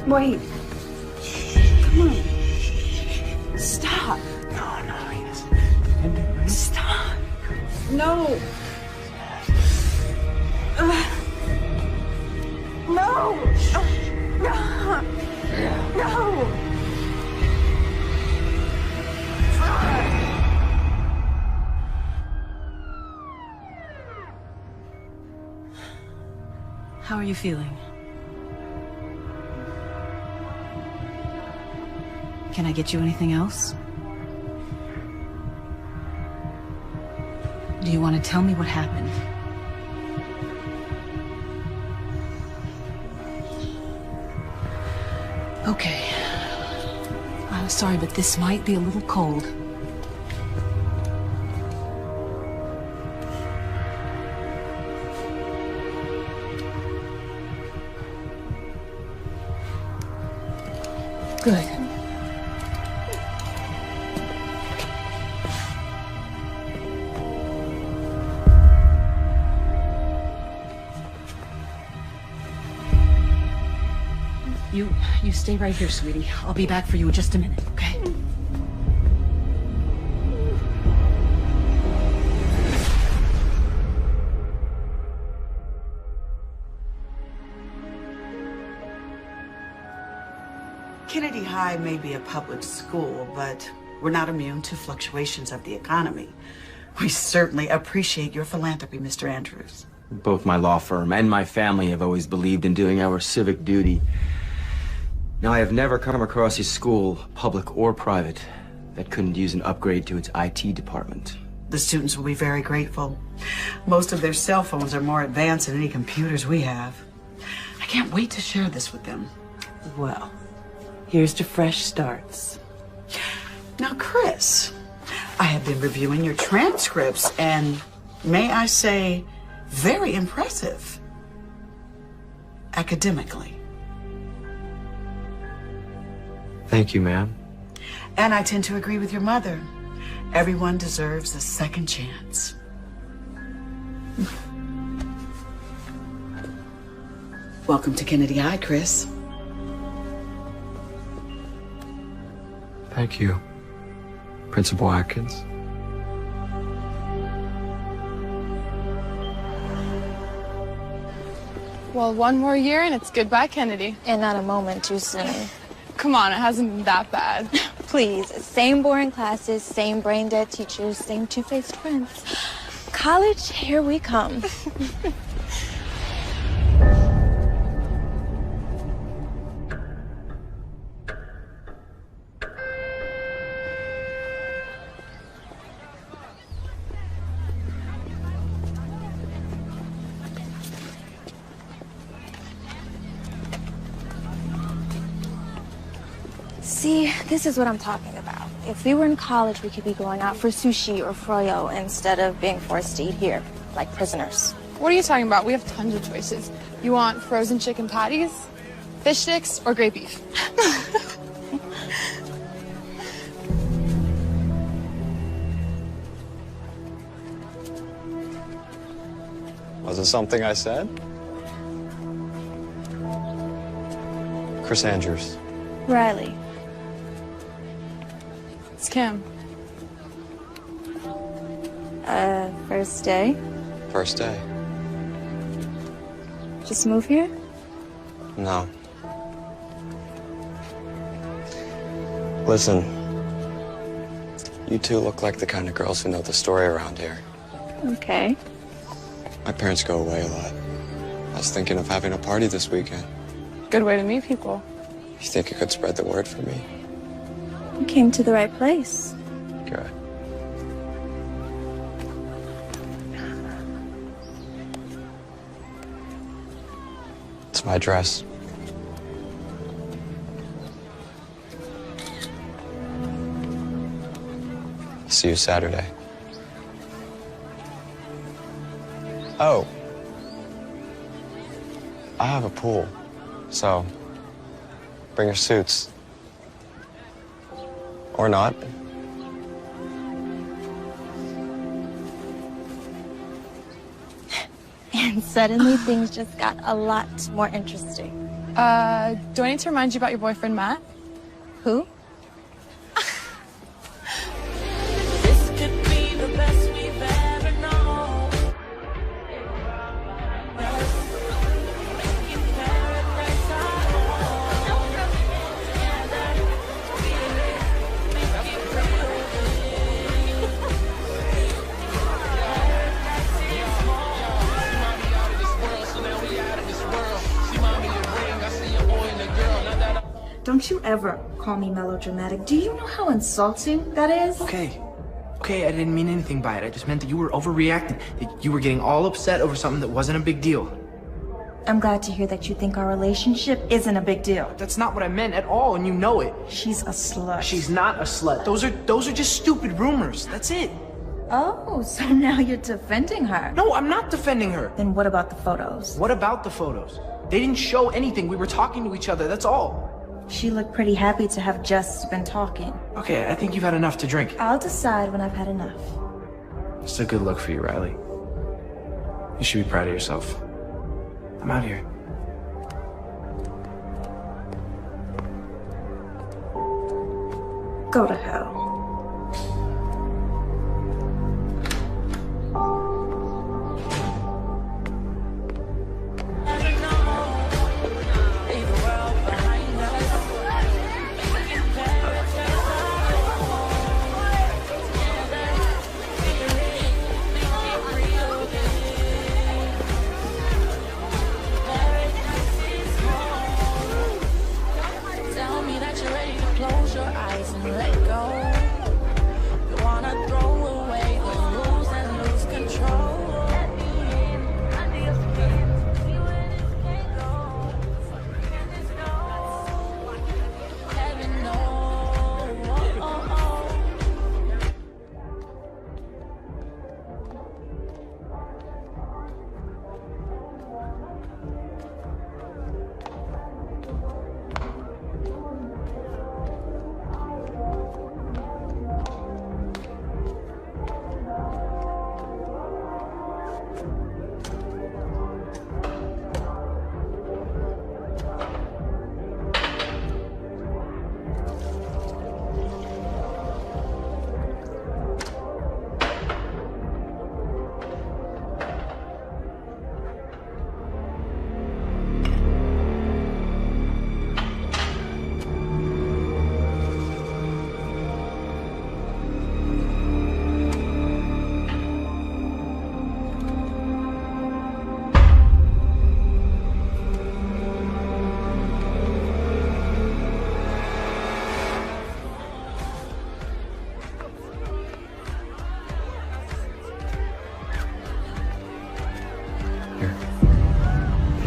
Wait. Come on. Stop. No, he doesn't. Stop. No. No. No. No. How are you feeling? Can I get you anything else? Do you want to tell me what happened? Okay. I'm sorry, but this might be a little cold. Good. You stay right here, sweetie. I'll be back for you in just a minute, okay? Kennedy High may be a public school, but we're not immune to fluctuations of the economy. We certainly appreciate your philanthropy, Mr. Andrews. Both my law firm and my family have always believed in doing our civic duty. Now, I have never come across a school, public or private, that couldn't use an upgrade to its IT department. The students will be very grateful. Most of their cell phones are more advanced than any computers we have. I can't wait to share this with them. Well, here's to fresh starts. Now, Chris, I have been reviewing your transcripts, and may I say, very impressive. Academically. Thank you, ma'am. And I tend to agree with your mother. Everyone deserves a second chance. Welcome to Kennedy High, Chris. Thank you, Principal Atkins. Well, one more year and it's goodbye, Kennedy. And not a moment too soon. Come on, it hasn't been that bad. Please, same boring classes, same brain-dead teachers, same two-faced friends. College, here we come. See, this is what I'm talking about. If we were in college, we could be going out for sushi or froyo instead of being forced to eat here, like prisoners. What are you talking about? We have tons of choices. You want frozen chicken patties, fish sticks, or great beef? Was it something I said? Chris Andrews. Riley. It's Kim. First day? First day. Just move here? No. Listen, you two look like the kind of girls who know the story around here. Okay. My parents go away a lot. I was thinking of having a party this weekend. Good way to meet people. You think you could spread the word for me? You came to the right place. Good. It's my dress. See you Saturday. Oh. I have a pool, so bring your suits. Or not. And suddenly things just got a lot more interesting. Do I need to remind you about your boyfriend, Matt? Who? Don't you ever call me melodramatic. Do you know how insulting that is? Okay, I didn't mean anything by it. I just meant that you were overreacting, that you were getting all upset over something that wasn't a big deal. I'm glad to hear that you think our relationship isn't a big deal. That's not what I meant at all, and you know it. She's a slut. She's not a slut. Those are just stupid rumors. That's it. Oh, so now you're defending her. No, I'm not defending her. Then what about the photos? What about the photos? They didn't show anything. We were talking to each other, that's all. She looked pretty happy to have just been talking. Okay, I think you've had enough to drink. I'll decide when I've had enough. It's a good look for you, Riley. You should be proud of yourself. I'm out here. Go to hell.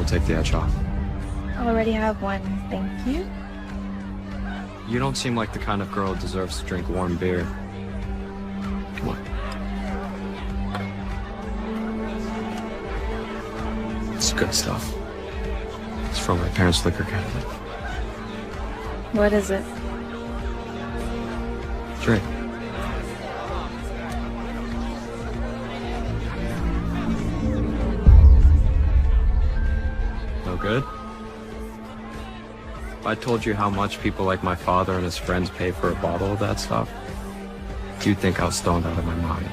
Take the edge off. I already have one, thank you. You don't seem like the kind of girl who deserves to drink warm beer. Come on. It's good stuff. It's from my parents' liquor cabinet. What is it? Drink. Good? If I told you how much people like my father and his friends pay for a bottle of that stuff, you'd think I was stoned out of my mind.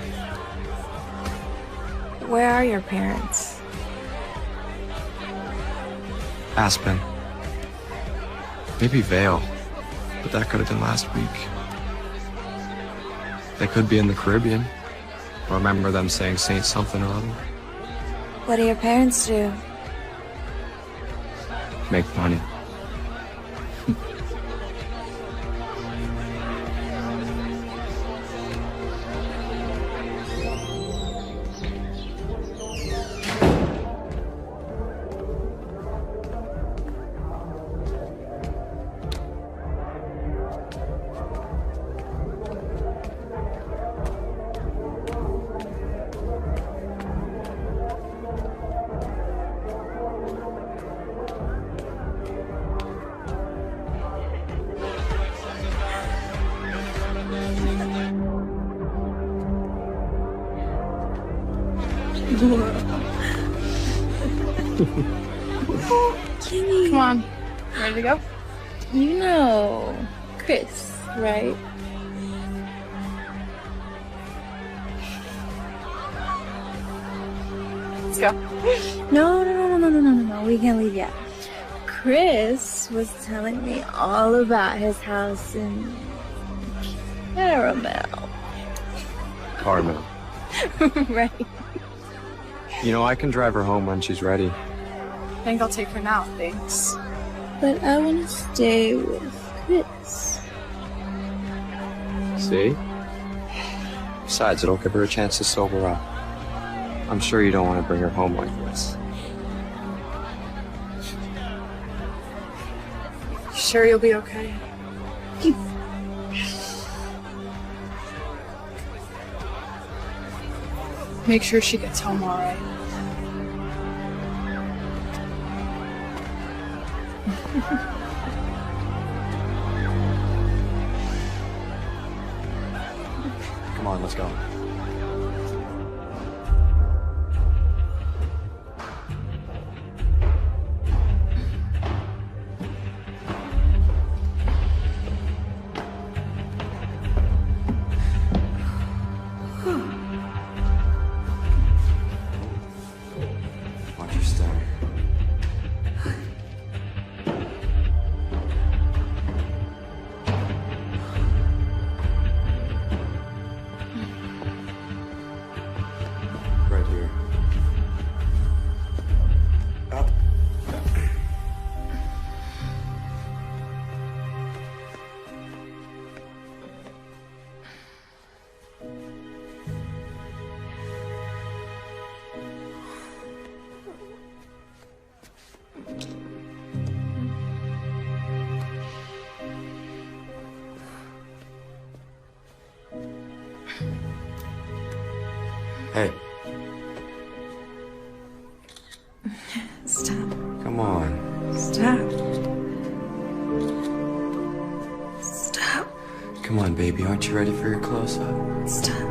Where are your parents? Aspen. Maybe Vale, but that could have been last week. They could be in the Caribbean. I remember them saying Saint something or other. What do your parents do? Make money. Come on. Ready to go? You know Chris, right? Let's go. No. We can't leave yet. Chris was telling me all about his house in Caramel. Carmel. Right. You know, I can drive her home when she's ready. I think I'll take her now, thanks. But I want to stay with Chris. See? Besides, it'll give her a chance to sober up. I'm sure you don't want to bring her home like this. You sure you'll be okay? Make sure she gets home all right. Come on, let's go. Watch your step. Right here. Up. Hey, Stop. come on. Stop. Stop. Come on, baby. Aren't you ready for your close-up? Stop.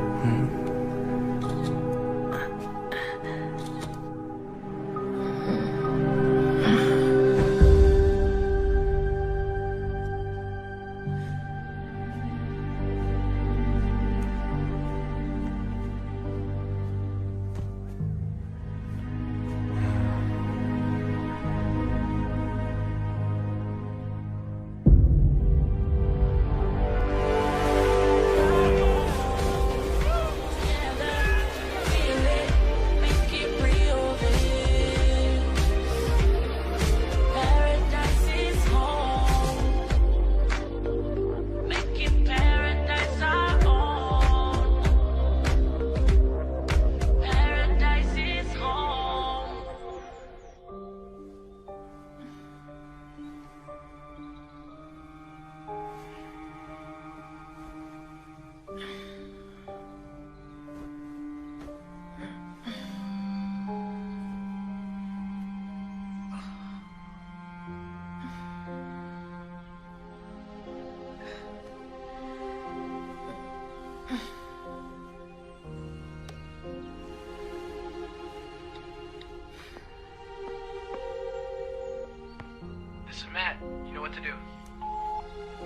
This is Matt. You know what to do.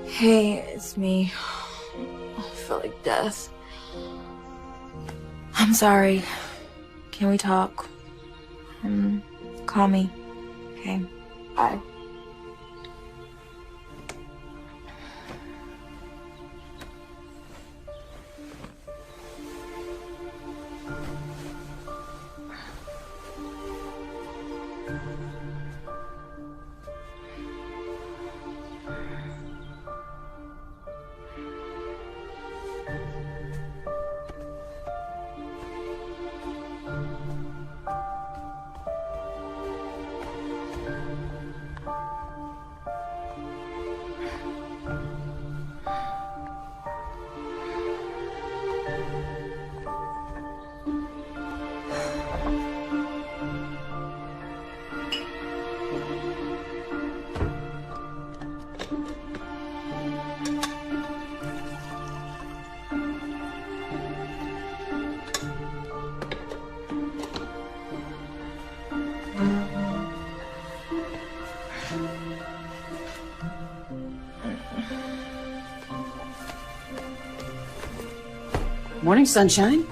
Hey, it's me. I feel like death. I'm sorry. Can we talk? Call me. Okay. Bye. Morning, sunshine.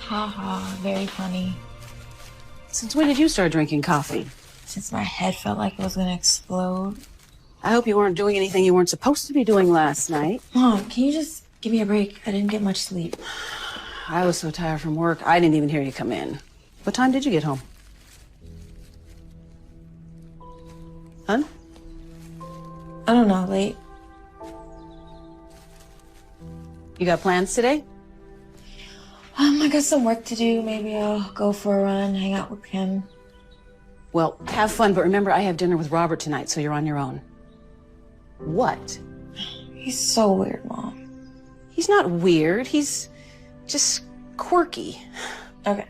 Ha ha, very funny. Since when did you start drinking coffee? Since my head felt like it was gonna explode. I hope you weren't doing anything you weren't supposed to be doing last night. Mom, can you just give me a break? I didn't get much sleep. I was so tired from work, I didn't even hear you come in. What time did you get home? Huh? I don't know, late. You got plans today? I got some work to do. Maybe I'll go for a run, hang out with Kim. Well, have fun, but remember I have dinner with Robert tonight, so you're on your own. What? He's so weird, Mom. He's not weird. He's just quirky. Okay.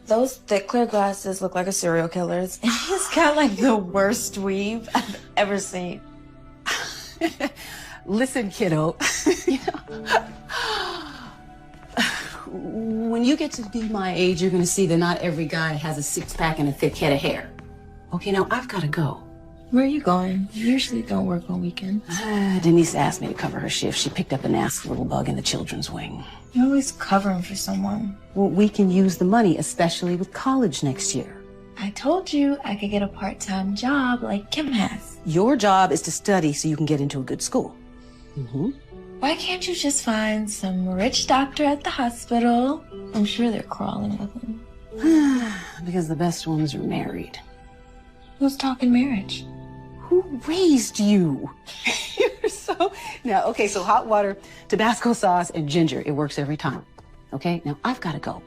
Those thick clear glasses look like a serial killer's, and he's got like the worst weave I've ever seen. Listen, kiddo, you know, when you get to be my age, you're going to see that not every guy has a six-pack and a thick head of hair. Okay, now I've got to go. Where are you going? You usually don't work on weekends. Denise asked me to cover her shift. She picked up a nasty little bug in the children's wing. You're always covering for someone. Well, we can use the money, especially with college next year. I told you I could get a part-time job like Kim has. Your job is to study so you can get into a good school. Mm-hmm. Why can't you just find some rich doctor at the hospital? I'm sure they're crawling with him. Because the best ones are married. Who's talking marriage? Who raised you? You're so... Now, okay, so hot water, Tabasco sauce, and ginger. It works every time. Okay? Now, I've got to go.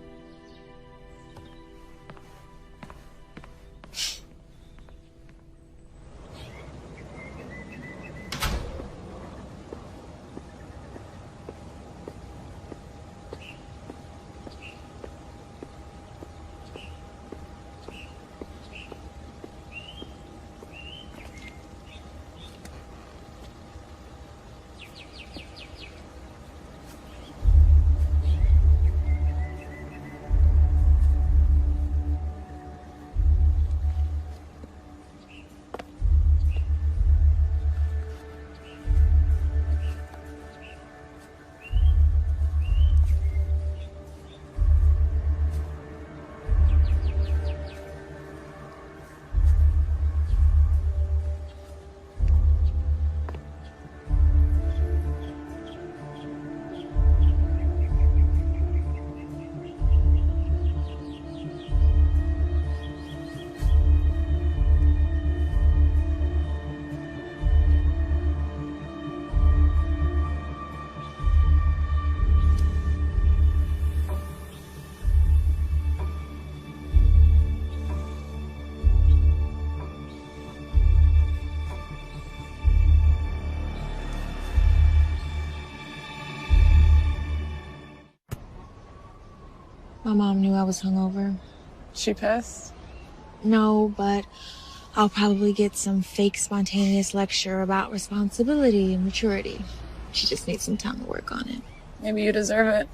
My mom knew I was hungover. She pissed? No, but I'll probably get some fake spontaneous lecture about responsibility and maturity. She just needs some time to work on it. Maybe you deserve it.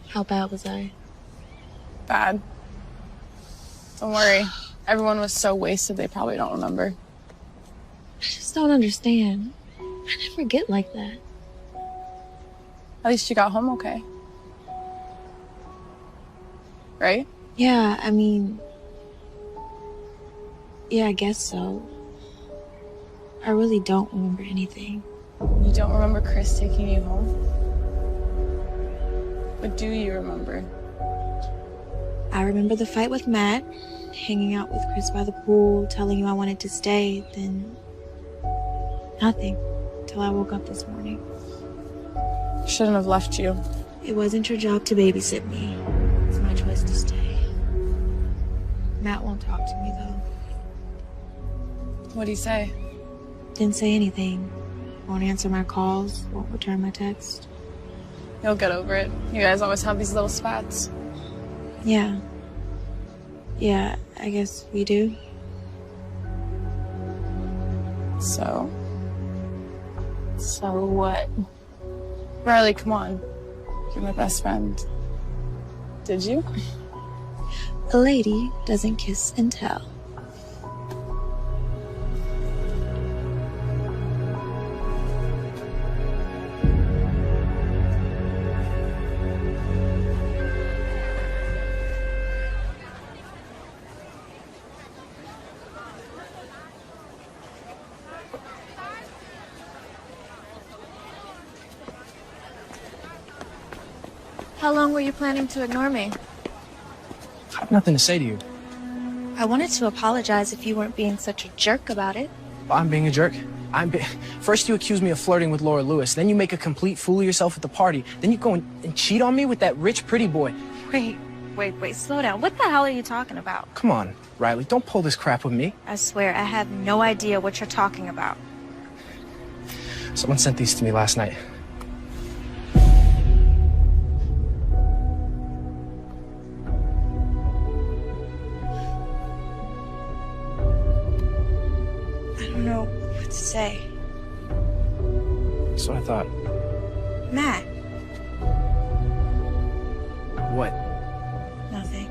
How bad was I? Bad. Don't worry. Everyone was so wasted they probably don't remember. I just don't understand. I never get like that. At least you got home okay. Right? Yeah, I mean... Yeah, I guess so. I really don't remember anything. You don't remember Chris taking you home? What do you remember? I remember the fight with Matt, hanging out with Chris by the pool, telling him I wanted to stay, then... nothing. Till I woke up this morning. Shouldn't have left you. It wasn't your job to babysit me. It's my choice to stay. Matt won't talk to me, though. What'd he say? Didn't say anything. Won't answer my calls, won't return my text. You'll get over it. You guys always have these little spats. Yeah. Yeah, I guess we do. So what? Riley, come on. You're my best friend. Did you? A lady doesn't kiss and tell. How long were you planning to ignore me? I have nothing to say to you. I wanted to apologize if you weren't being such a jerk about it. I'm being a jerk. First you accuse me of flirting with Laura Lewis, then you make a complete fool of yourself at the party, then you go and cheat on me with that rich, pretty boy. Wait, slow down. What the hell are you talking about? Come on, Riley, don't pull this crap with me. I swear, I have no idea what you're talking about. Someone sent these to me last night. I don't know what to say. That's what I thought. Matt. What? Nothing.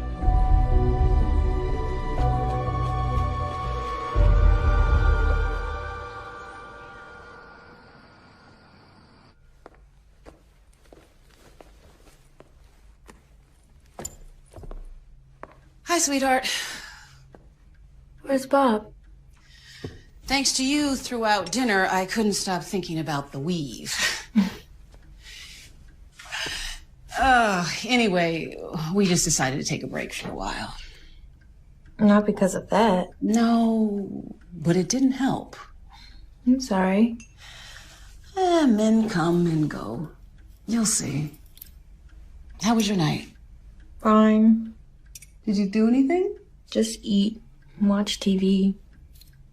Hi, sweetheart. Where's Bob? Thanks to you throughout dinner, I couldn't stop thinking about the weave. Anyway, we just decided to take a break for a while. Not because of that. No, but it didn't help. I'm sorry. Men come and go. You'll see. How was your night? Fine. Did you do anything? Just eat and watch TV.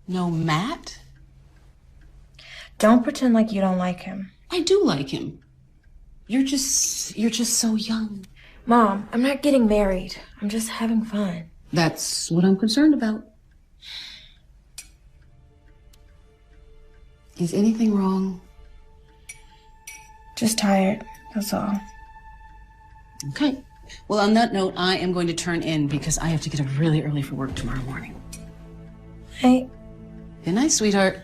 No Matt? Don't pretend like you don't like him. I do like him. You're just so young. Mom, I'm not getting married. I'm just having fun. That's what I'm concerned about. Is anything wrong? Just tired, that's all. Okay. Well, on that note, I am going to turn in because I have to get up really early for work tomorrow morning. Hey. Good night, sweetheart.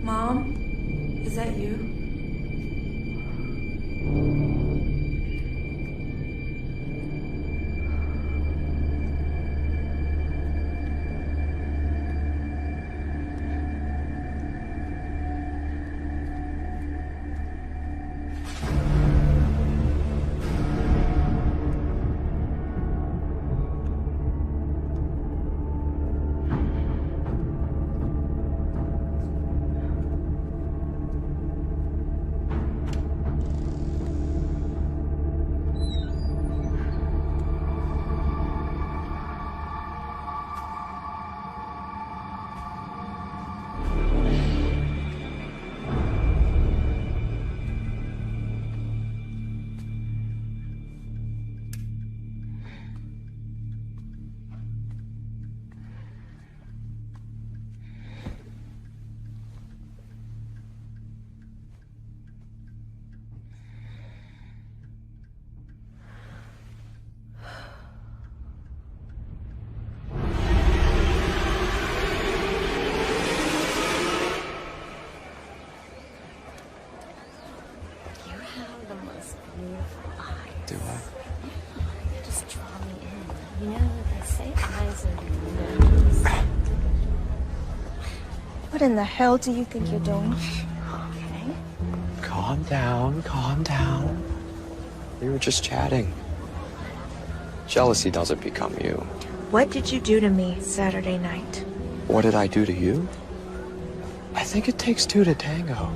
Mom, is that you? Do I? Just draw me in. You know, they say eyes are nose. What in the hell do you think you're doing? Okay. Calm down, calm down. We were just chatting. Jealousy doesn't become you. What did you do to me Saturday night? What did I do to you? I think it takes two to tango,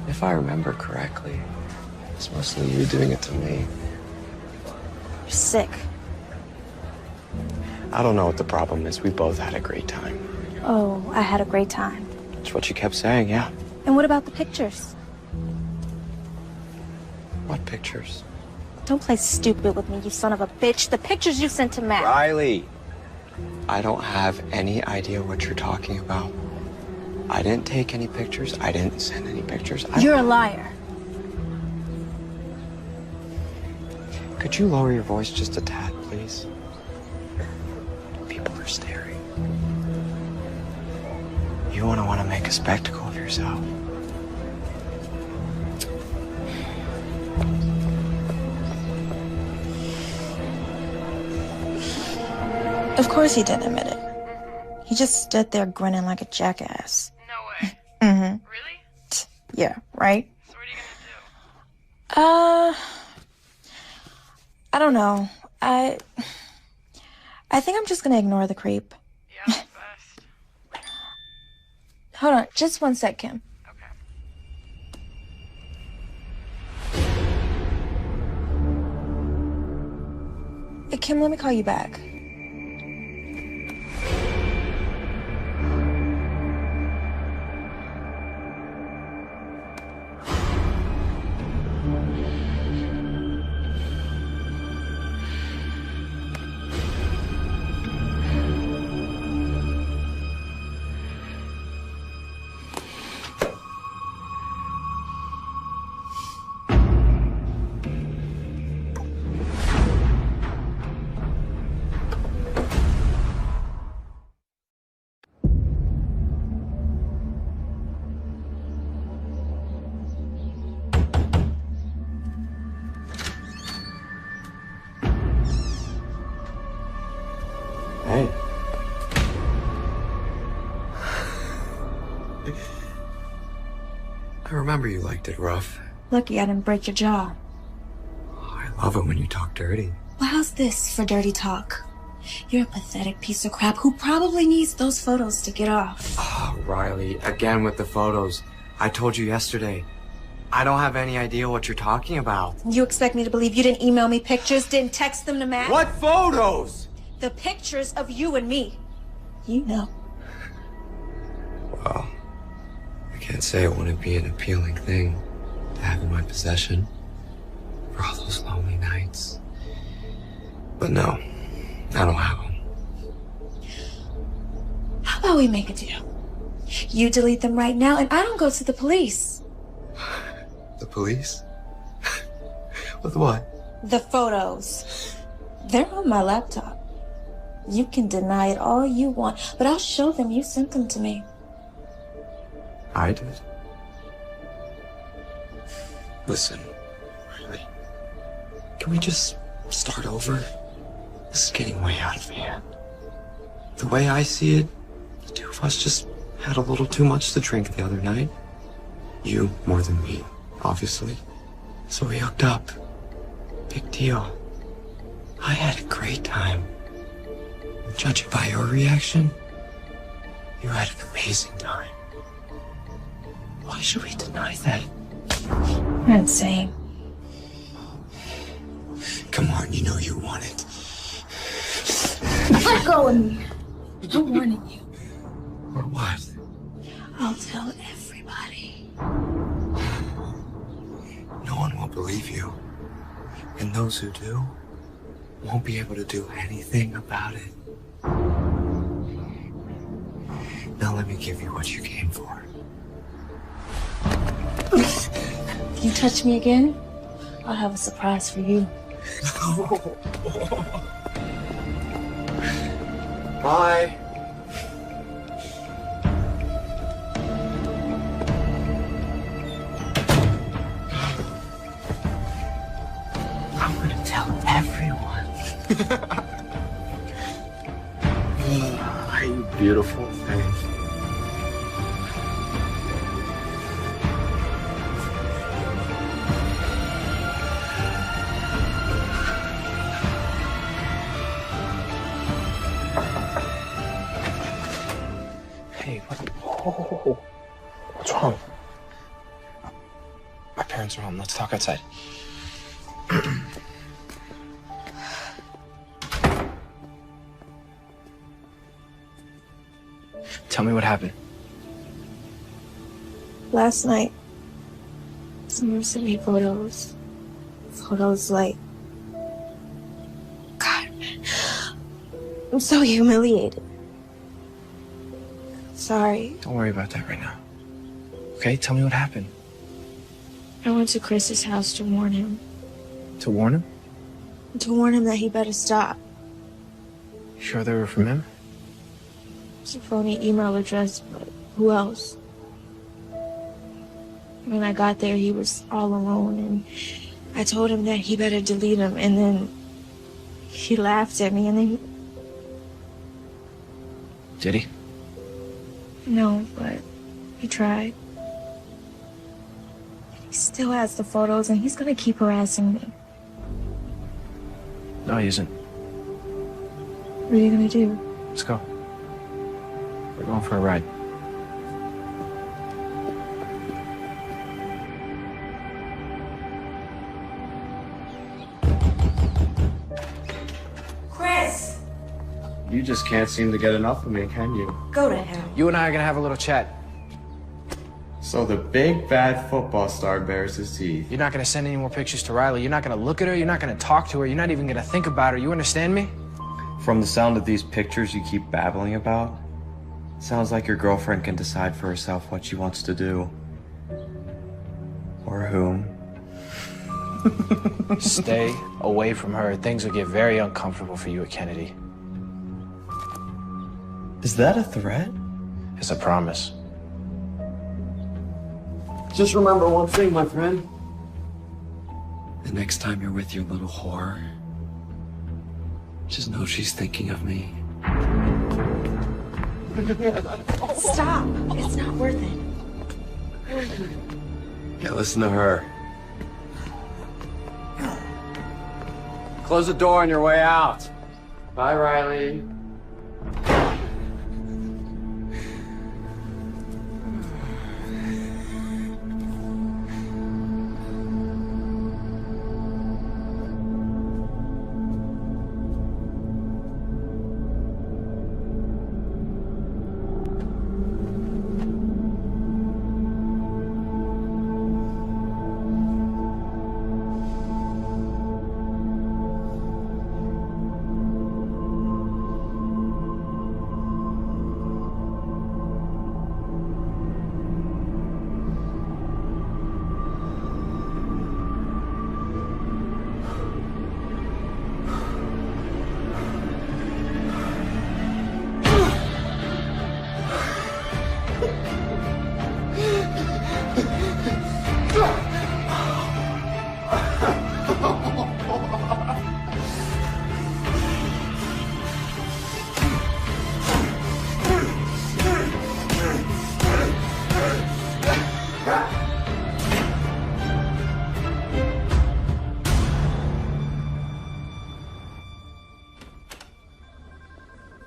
if I remember correctly. It's mostly you doing it to me. You're sick. I don't know what the problem is. We both had a great time. Oh, I had a great time. That's what you kept saying, yeah. And what about the pictures? What pictures? Don't play stupid with me, you son of a bitch. The pictures you sent to Matt. Riley, I don't have any idea what you're talking about. I didn't take any pictures. I didn't send any pictures. You're a liar. Could you lower your voice just a tad, please? People are staring. You want to make a spectacle of yourself. Of course he didn't admit it. He just stood there grinning like a jackass. No way. Mm-hmm. Really? Yeah, right? So what are you gonna do? I don't know. I think I'm just gonna ignore the creep. Yeah, that's best. Hold on, just one sec, Kim. Hey, Kim, let me call you back. Hey. I remember you liked it rough. Lucky I didn't break your jaw. I love it when you talk dirty. Well, how's this for dirty talk? You're a pathetic piece of crap who probably needs those photos to get off. Oh, Riley, again with the photos. I told you yesterday. I don't have any idea what you're talking about. You expect me to believe you didn't email me pictures, didn't text them to Matt? What photos? The pictures of you and me. You know. Well, I can't say it wouldn't be an appealing thing to have in my possession for all those lonely nights. But no, I don't have them. How about we make a deal? You delete them right now and I don't go to the police. The police? With what? The photos. They're on my laptop. You can deny it all you want, but I'll show them you sent them to me. I did. Listen, really, can we just start over? This is getting way out of hand. The way I see it, the two of us just had a little too much to drink the other night. You more than me, obviously. So we hooked up. Big deal. I had a great time. Judging by your reaction, you had an amazing time. Why should we deny that? You're insane. Come on, you know you want it. Let go of me. I'm warning you. Or what? I'll tell everybody. No one will believe you. And those who do won't be able to do anything about it. Now let me give you what you came for. If you touch me again, I'll have a surprise for you. Bye. I'm gonna tell everyone. You beautiful thing. Hey, what? Oh, what's wrong? My parents parents are home. Let's talk outside. Tell me what happened. Last night, someone sent me photos. Photos like... God, I'm so humiliated. Sorry. Don't worry about that right now. Okay, tell me what happened. I went to Chris's house to warn him. To warn him? To warn him that he better stop. You sure they were from him? It's a phony email address, but who else? When I got there, he was all alone, and I told him that he better delete them, and then he laughed at me, and then Did he? No, but he tried. He still has the photos, and he's gonna keep harassing me. No, he isn't. What are you gonna do? Let's go. We're going for a ride. Chris! You just can't seem to get enough of me, can you? Go to hell. You and I are gonna have a little chat. So the big bad football star bares his teeth. You're not gonna send any more pictures to Riley. You're not gonna look at her. You're not gonna talk to her. You're not even gonna think about her. You understand me? From the sound of these pictures you keep babbling about, sounds like your girlfriend can decide for herself what she wants to do. Or whom. Stay away from her. Things will get very uncomfortable for you at Kennedy. Is that a threat? It's a promise. Just remember one thing, my friend. The next time you're with your little whore, just know she's thinking of me. Stop. It's not worth it. Yeah, listen to her. Close the door on your way out. Bye, Riley.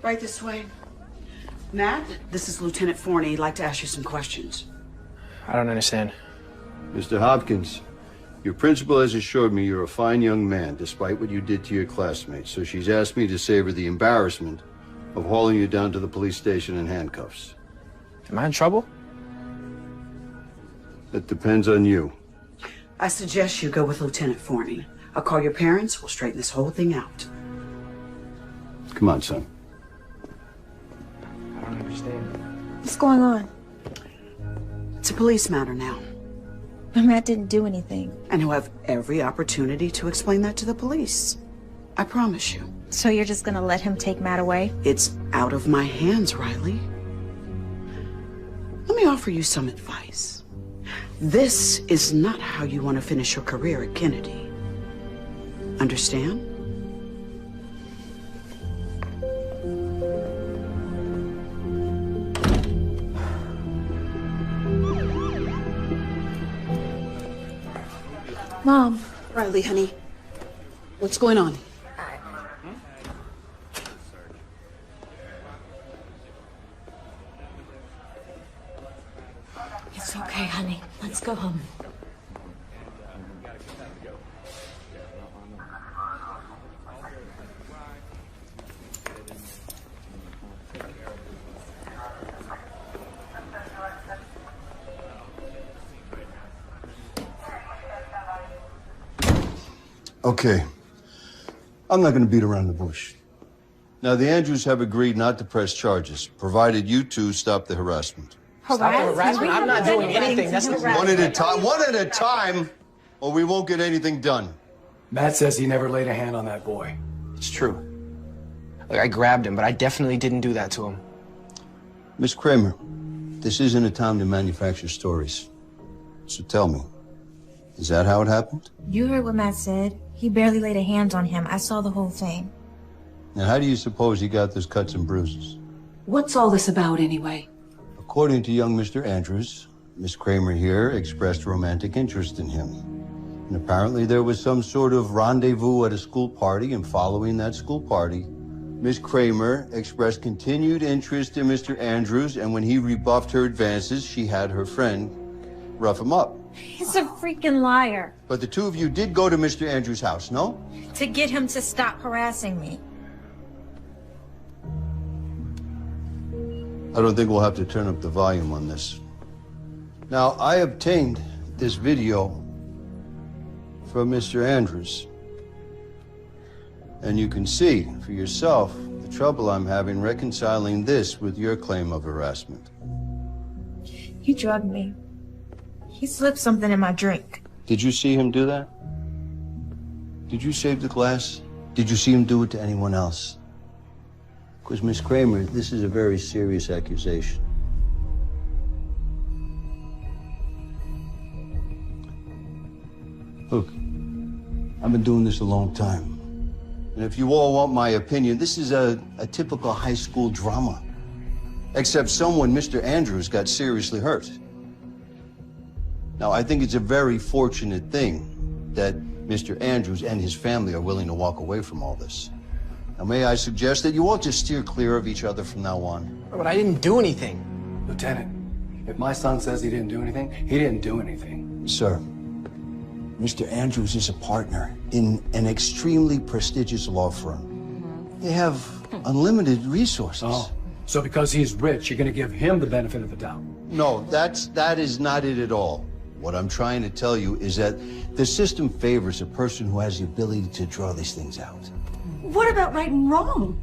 Right this way. Matt, this is Lieutenant Forney. He'd like to ask you some questions. I don't understand. Mr. Hopkins, your principal has assured me you're a fine young man, despite what you did to your classmates. So she's asked me to save her the embarrassment of hauling you down to the police station in handcuffs. Am I in trouble? That depends on you. I suggest you go with Lieutenant Forney. I'll call your parents. We'll straighten this whole thing out. Come on, son. I don't understand. What's going on? It's a police matter now. But Matt didn't do anything. And he'll have every opportunity to explain that to the police. I promise you. So you're just gonna let him take Matt away? It's out of my hands, Riley. Let me offer you some advice. This is not how you want to finish your career at Kennedy. Understand? Mom. Riley, honey. What's going on? It's okay, honey. Let's go home. Okay. I'm not going to beat around the bush. Now, the Andrews have agreed not to press charges, provided you two stop the harassment. Stop the harassment? I'm not doing anything. That's not One at a time, or we won't get anything done. Matt says he never laid a hand on that boy. It's true. Like, I grabbed him, but I definitely didn't do that to him. Miss Kramer, this isn't a time to manufacture stories. So tell me, is that how it happened? You heard what Matt said. He barely laid a hand on him. I saw the whole thing. Now, how do you suppose he got those cuts and bruises? What's all this about anyway? According to young Mr. Andrews, Miss Kramer here expressed romantic interest in him. And apparently there was some sort of rendezvous at a school party, and following that school party, Miss Kramer expressed continued interest in Mr. Andrews, and when he rebuffed her advances, she had her friend rough him up. He's a freaking liar. But the two of you did go to Mr. Andrews' house, no? To get him to stop harassing me. I don't think we'll have to turn up the volume on this. Now, I obtained this video from Mr. Andrews. And you can see for yourself the trouble I'm having reconciling this with your claim of harassment. He drugged me. He slipped something in my drink. Did you see him do that? Did you save the glass? Did you see him do it to anyone else? Because, Miss Kramer, this is a very serious accusation. Look, I've been doing this a long time. And if you all want my opinion, this is a typical high school drama. Except someone, Mr. Andrews, got seriously hurt. Now, I think it's a very fortunate thing that Mr. Andrews and his family are willing to walk away from all this. Now, may I suggest that you all just steer clear of each other from now on? But I didn't do anything. Lieutenant, if my son says he didn't do anything, he didn't do anything. Sir, Mr. Andrews is a partner in an extremely prestigious law firm. They have unlimited resources. Oh, so because he's rich, you're going to give him the benefit of the doubt? No, that is not it at all. What I'm trying to tell you is that the system favors a person who has the ability to draw these things out. What about right and wrong?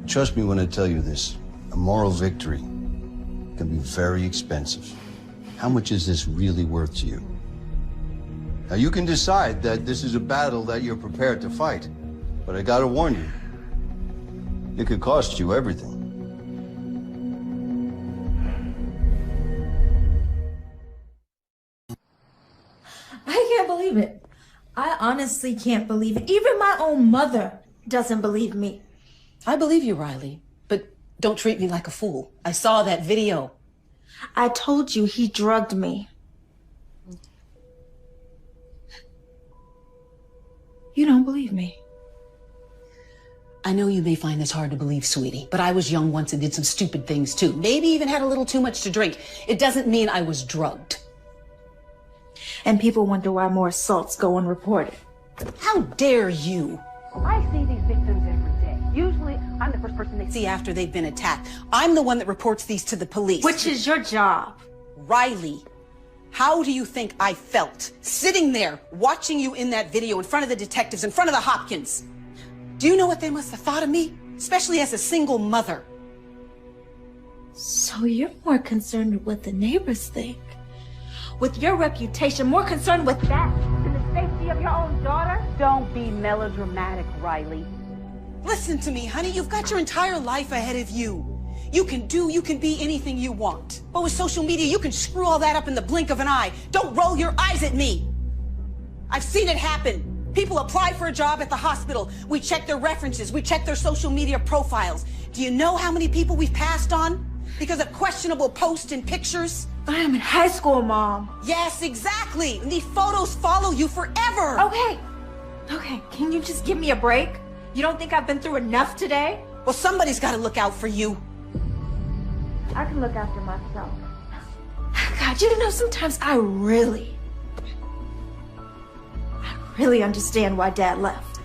Trust me when I tell you this. A moral victory can be very expensive. How much is this really worth to you? Now, you can decide that this is a battle that you're prepared to fight, but I gotta warn you, it could cost you everything. I can't believe it. I honestly can't believe it. Even my own mother doesn't believe me. I believe you, Riley, but don't treat me like a fool. I saw that video. I told you he drugged me. You don't believe me. I know you may find this hard to believe, sweetie, but I was young once and did some stupid things too. Maybe even had a little too much to drink. It doesn't mean I was drugged. And people wonder why more assaults go unreported. How dare you? I see these victims every day. Usually, I'm the first person they See after they've been attacked. I'm the one that reports these to the police. Which is your job. Riley, how do you think I felt sitting there watching you in that video in front of the detectives, in front of the Hopkins? Do you know what they must have thought of me? Especially as a single mother. So you're more concerned with what the neighbors think. With your reputation, more concerned with that than the safety of your own daughter? Don't be melodramatic, Riley. Listen to me, honey. You've got your entire life ahead of you. You can be anything you want. But with social media, you can screw all that up in the blink of an eye. Don't roll your eyes at me. I've seen it happen. People apply for a job at the hospital. We check their references. We check their social media profiles. Do you know how many people we've passed on because of questionable posts and pictures? I am in high school, Mom. Yes, exactly. And these photos follow you forever. Okay, can you just give me a break? You don't think I've been through enough today? Well, somebody's got to look out for you. I can look after myself. God, you know, sometimes I really understand why Dad left.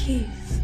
Keith.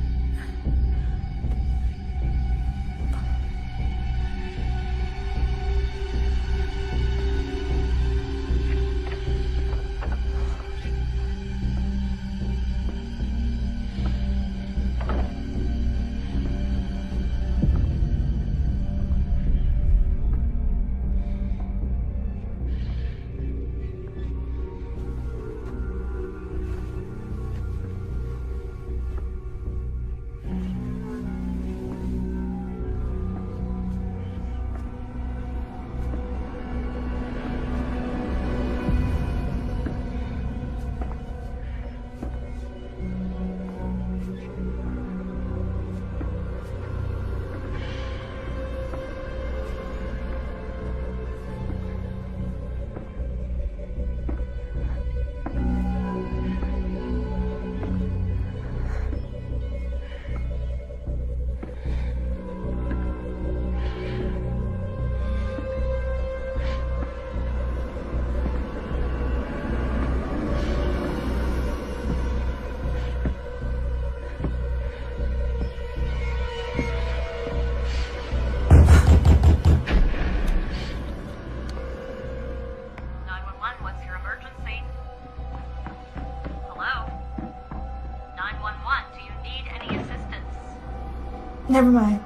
Never mind.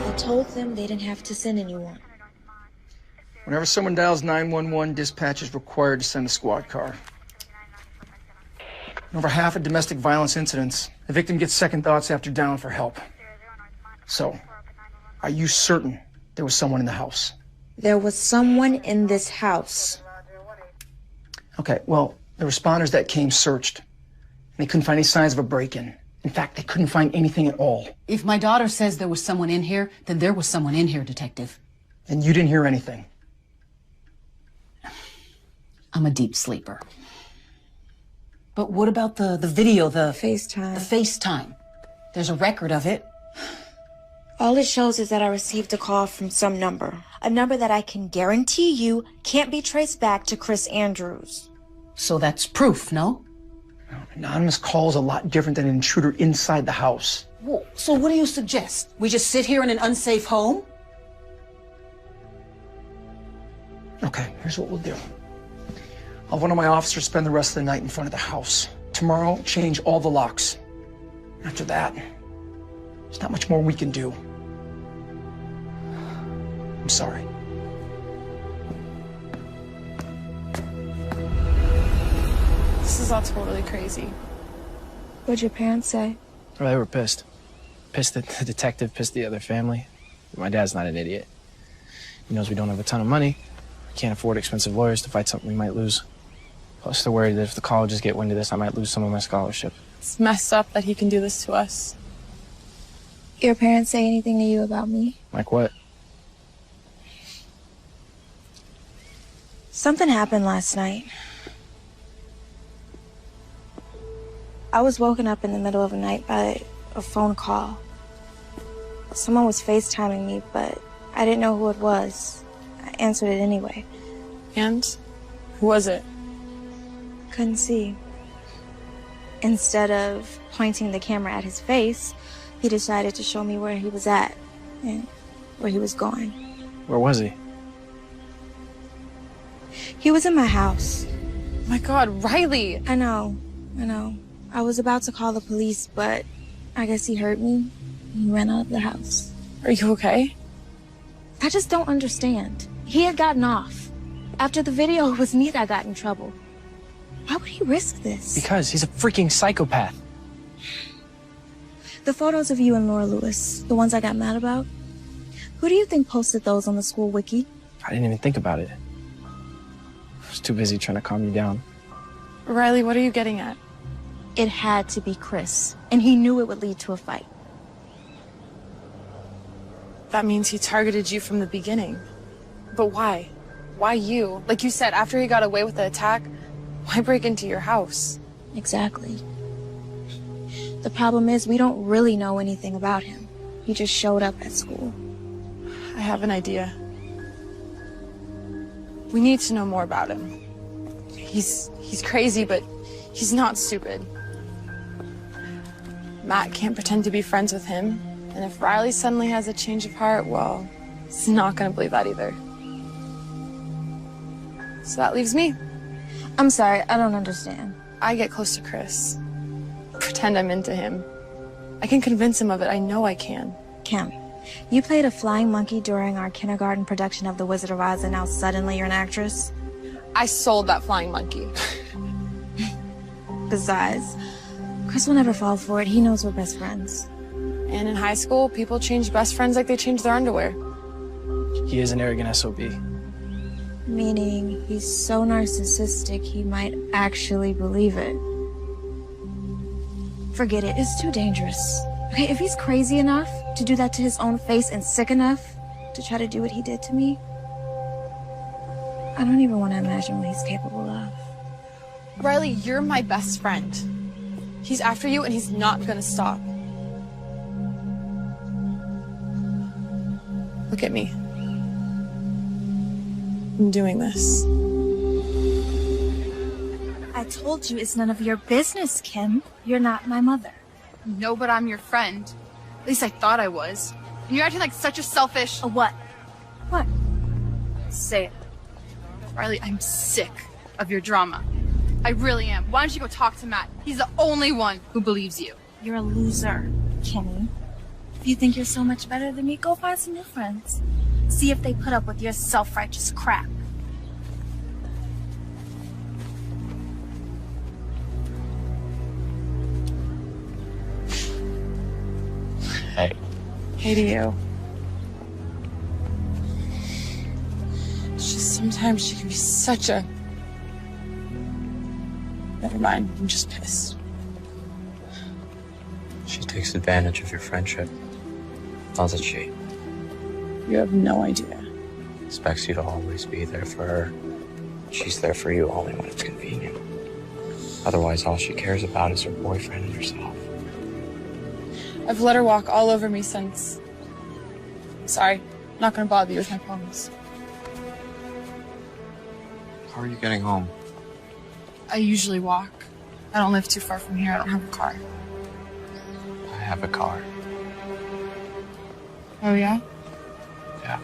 I told them they didn't have to send anyone. Whenever someone dials 911, dispatch is required to send a squad car. In over half of domestic violence incidents, the victim gets second thoughts after dialing for help. So, are you certain there was someone in the house? There was someone in this house. Okay, well, the responders that came searched, and they couldn't find any signs of a break-in. In fact, they couldn't find anything at all. If my daughter says there was someone in here, then there was someone in here, Detective. And you didn't hear anything? I'm a deep sleeper. But what about the video, the FaceTime? The FaceTime. There's a record of it. All it shows is that I received a call from some number. A number that I can guarantee you can't be traced back to Chris Andrews. So that's proof, no? Anonymous call is a lot different than an intruder inside the house. Well, so what do you suggest? We just sit here in an unsafe home? Okay, here's what we'll do. I'll have one of my officers spend the rest of the night in front of the house. Tomorrow, change all the locks. After that, there's not much more we can do. I'm sorry. This is all totally crazy. What'd your parents say? Well, they were pissed. Pissed at the detective, pissed at the other family. My dad's not an idiot. He knows we don't have a ton of money. We can't afford expensive lawyers to fight something we might lose. Plus, they're worried that if the colleges get wind of this, I might lose some of my scholarship. It's messed up that he can do this to us. Your parents say anything to you about me? Like what? Something happened last night. I was woken up in the middle of the night by a phone call. Someone was FaceTiming me, but I didn't know who it was. I answered it anyway. And? Who was it? Couldn't see. Instead of pointing the camera at his face, he decided to show me where he was at and where he was going. Where was he? He was in my house. My God, Riley! I know. I was about to call the police, but I guess he heard me. He ran out of the house. Are you okay? I just don't understand. He had gotten off. After the video, it was me that got in trouble. Why would he risk this? Because he's a freaking psychopath. The photos of you and Laura Lewis, the ones I got mad about, who do you think posted those on the school wiki? I didn't even think about it. I was too busy trying to calm you down. Riley, what are you getting at? It had to be Chris, and he knew it would lead to a fight. That means he targeted you from the beginning. But why? Why you? Like you said, after he got away with the attack, why break into your house? Exactly. The problem is we don't really know anything about him. He just showed up at school. I have an idea. We need to know more about him. He's crazy, but he's not stupid. Matt can't pretend to be friends with him, and if Riley suddenly has a change of heart, well, he's not gonna believe that either. So that leaves me. I'm sorry, I don't understand. I get close to Chris. Pretend I'm into him. I can convince him of it. I know I can. Kim, you played a flying monkey during our kindergarten production of The Wizard of Oz, and now suddenly you're an actress? I sold that flying monkey. Besides, Chris will never fall for it. He knows we're best friends. And in high school, people change best friends like they change their underwear. He is an arrogant SOB. Meaning he's so narcissistic he might actually believe it. Forget it, it's too dangerous. Okay, if he's crazy enough to do that to his own face and sick enough to try to do what he did to me, I don't even want to imagine what he's capable of. Riley, you're my best friend. He's after you and he's not gonna stop. Look at me. I'm doing this. I told you it's none of your business, Kim. You're not my mother. No, but I'm your friend. At least I thought I was. And you're acting like such a selfish... A what? What? Say it. Riley, I'm sick of your drama. I really am. Why don't you go talk to Matt? He's the only one who believes you. You're a loser, Kimmy. If you think you're so much better than me, go find some new friends. See if they put up with your self-righteous crap. Hey. Hey to you. It's just sometimes she can be such a... Never mind, I'm just pissed. She takes advantage of your friendship, doesn't she? You have no idea. Expects you to always be there for her. She's there for you only when it's convenient. Otherwise, all she cares about is her boyfriend and herself. I've let her walk all over me since... Sorry, not gonna bother you with my problems. How are you getting home? I usually walk. I don't live too far from here. I don't have a car. I have a car. Oh, yeah? Yeah.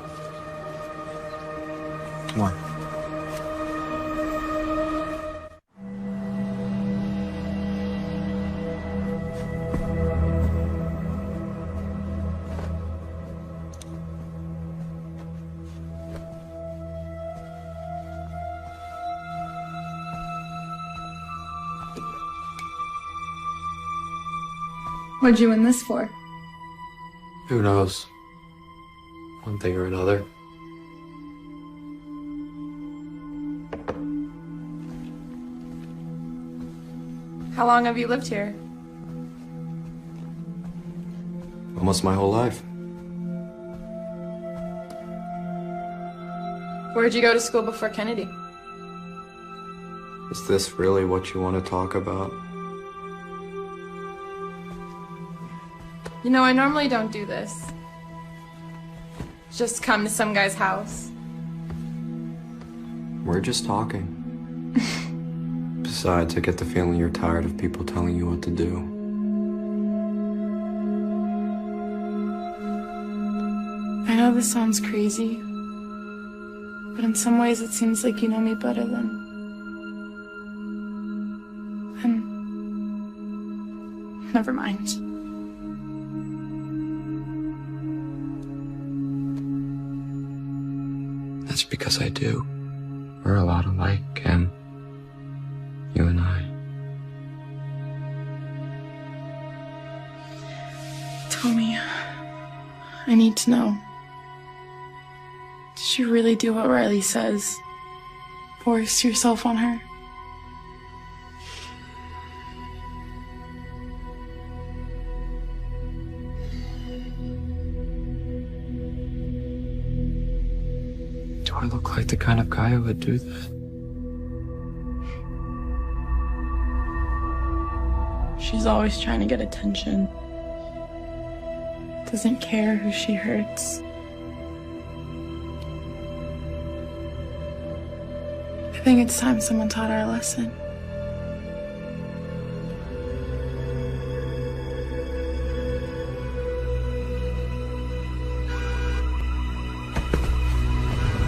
Come on. What'd you win this for? Who knows? One thing or another. How long have you lived here? Almost my whole life. Where'd you go to school before Kennedy? Is this really what you want to talk about? You know, I normally don't do this. Just come to some guy's house. We're just talking. Besides, I get the feeling you're tired of people telling you what to do. I know this sounds crazy, but in some ways it seems like you know me better than... Never mind. That's because I do. We're a lot alike, Kim. You and I. Tell me. I need to know. Did you really do what Riley says? Force yourself on her? Do I look like the kind of guy who would do that? She's always trying to get attention. Doesn't care who she hurts. I think it's time someone taught our lesson.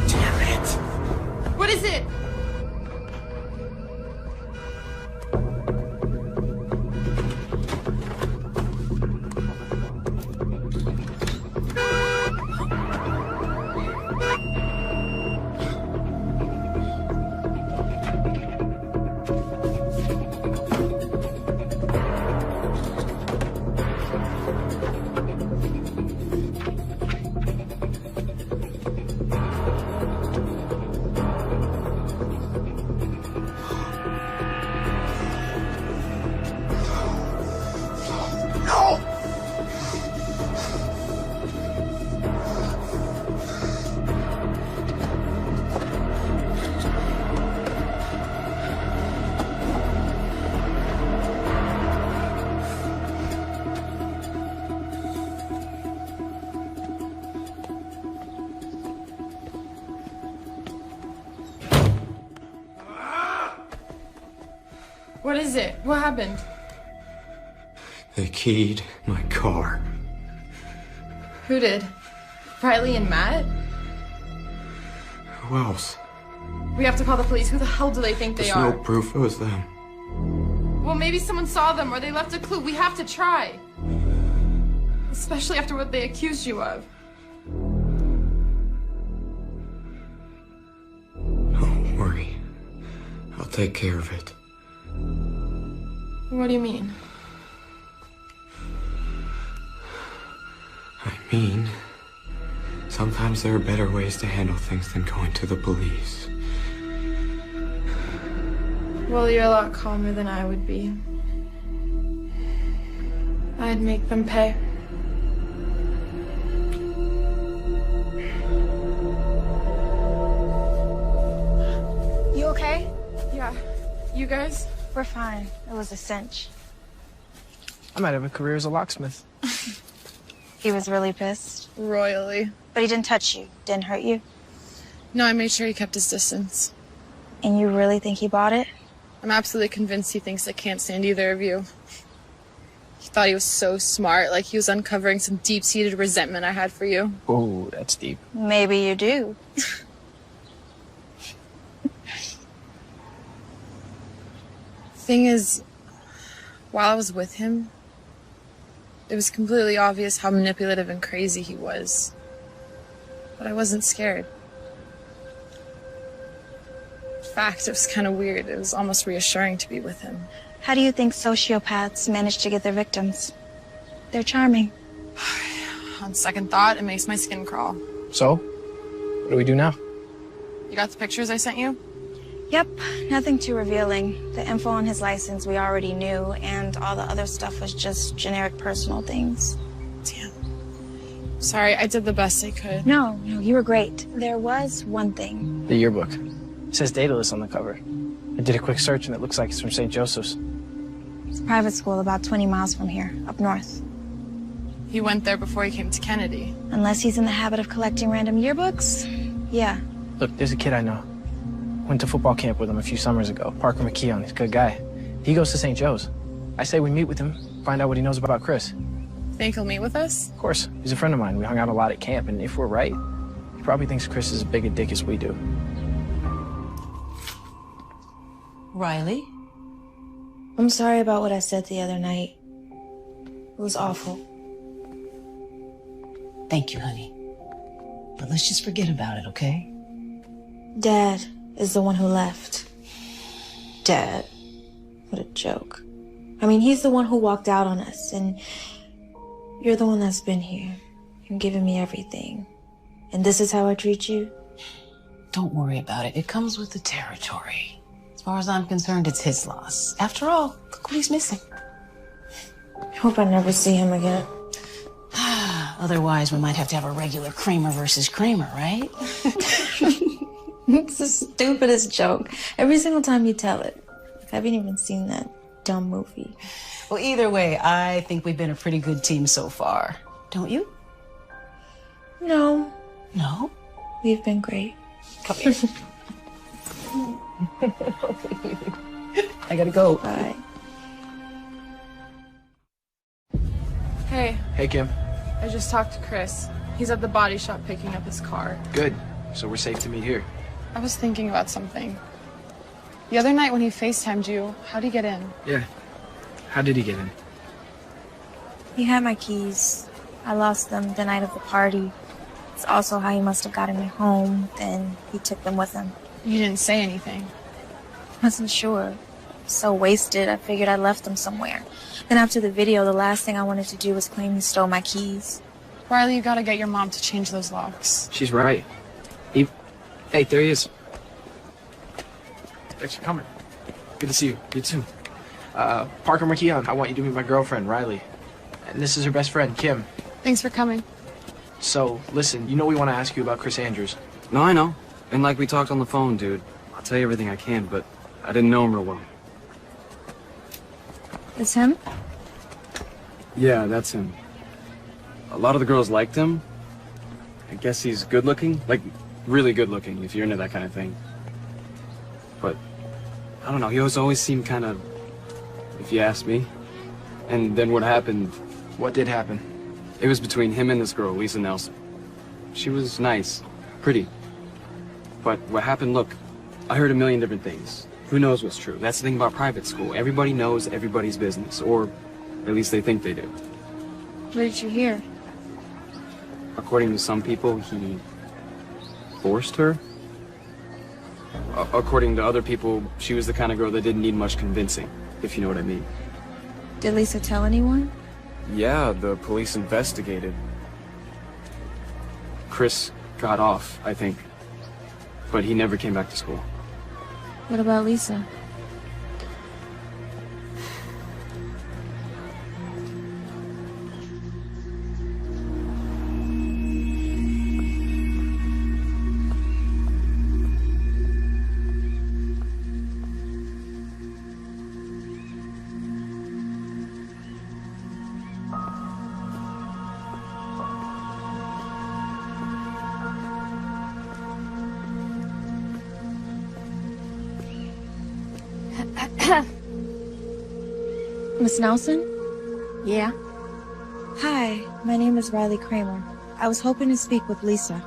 Damn it! What is it? What is it? What happened? They keyed my car. Who did? Riley and Matt? Who else? We have to call the police. Who the hell do they think they There's are? no proof it was them. Well, maybe someone saw them or they left a clue. We have to try. Especially after what they accused you of. Don't worry. I'll take care of it. What do you mean? I mean, sometimes there are better ways to handle things than going to the police. Well, you're a lot calmer than I would be. I'd make them pay. You okay? Yeah. You guys? We're fine. It was a cinch. I might have a career as a locksmith. He was really pissed. Royally. But he didn't touch you. Didn't hurt you. No, I made sure he kept his distance. And you really think he bought it? I'm absolutely convinced he thinks I can't stand either of you. He thought he was so smart, like he was uncovering some deep-seated resentment I had for you. Oh, that's deep. Maybe you do. Thing is, while I was with him, it was completely obvious how manipulative and crazy he was. But I wasn't scared. In fact, it was kind of weird. It was almost reassuring to be with him. How do you think sociopaths manage to get their victims? They're charming. On second thought, it makes my skin crawl. So, what do we do now? You got the pictures I sent you? Yep, nothing too revealing. The info on his license we already knew, and all the other stuff was just generic personal things. Damn. Sorry, I did the best I could. No, you were great. There was one thing. The yearbook. It says Daedalus on the cover. I did a quick search and it looks like it's from St. Joseph's. It's a private school about 20 miles from here, up north. He went there before he came to Kennedy. Unless he's in the habit of collecting random yearbooks, yeah. Look, there's a kid I know. Went to football camp with him a few summers ago. Parker McKeon, he's a good guy. He goes to St. Joe's. I say we meet with him, find out what he knows about Chris. Think he'll meet with us? Of course, he's a friend of mine. We hung out a lot at camp, and if we're right, he probably thinks Chris is as big a dick as we do. Riley? I'm sorry about what I said the other night. It was awful. Thank you, honey. But let's just forget about it, okay? Dad is the one who left. Dad. What a joke. I mean, he's the one who walked out on us, and you're the one that's been here and given me everything. And this is how I treat you? Don't worry about it. It comes with the territory. As far as I'm concerned, it's his loss. After all, look what he's missing. I hope I never see him again. Otherwise, we might have to have a regular Kramer versus Kramer, right? It's the stupidest joke. Every single time you tell it. I haven't even seen that dumb movie. Well, either way, I think we've been a pretty good team so far. Don't you? No. No? We've been great. Come here. I gotta go. Bye. Hey, Hey, Kim. I just talked to Chris. He's at the body shop picking up his car. Good. So we're safe to meet here. I was thinking about something. The other night when he FaceTimed you, how'd he get in? Yeah. How did he get in? He had my keys. I lost them the night of the party. It's also how he must have gotten me home, then he took them with him. You didn't say anything. Wasn't sure. So wasted, I figured I left them somewhere. Then after the video, the last thing I wanted to do was claim he stole my keys. Riley, you gotta get your mom to change those locks. She's right. Hey, there he is. Thanks for coming. Good to see you. You too. Parker McKeon, I want you to meet my girlfriend, Riley. And this is her best friend, Kim. Thanks for coming. So, listen, you know we want to ask you about Chris Andrews. No, I know. And like we talked on the phone, dude. I'll tell you everything I can, but I didn't know him real well. It's him? Yeah, that's him. A lot of the girls liked him. I guess he's good looking. Like, really good looking, if you're into that kind of thing. But, I don't know, he always seemed kind of, if you ask me. And then what happened? What did happen? It was between him and this girl, Lisa Nelson. She was nice, pretty. But what happened, look, I heard a million different things. Who knows what's true? That's the thing about private school. Everybody knows everybody's business, or at least they think they do. What did you hear? According to some people, he forced her. According to other people, she was the kind of girl that didn't need much convincing, if you know what I mean. Did Lisa tell anyone? Yeah, the police investigated. Chris got off, I think. But he never came back to school. What about Lisa? Miss Nelson? Yeah? Hi, my name is Riley Kramer. I was hoping to speak with Lisa.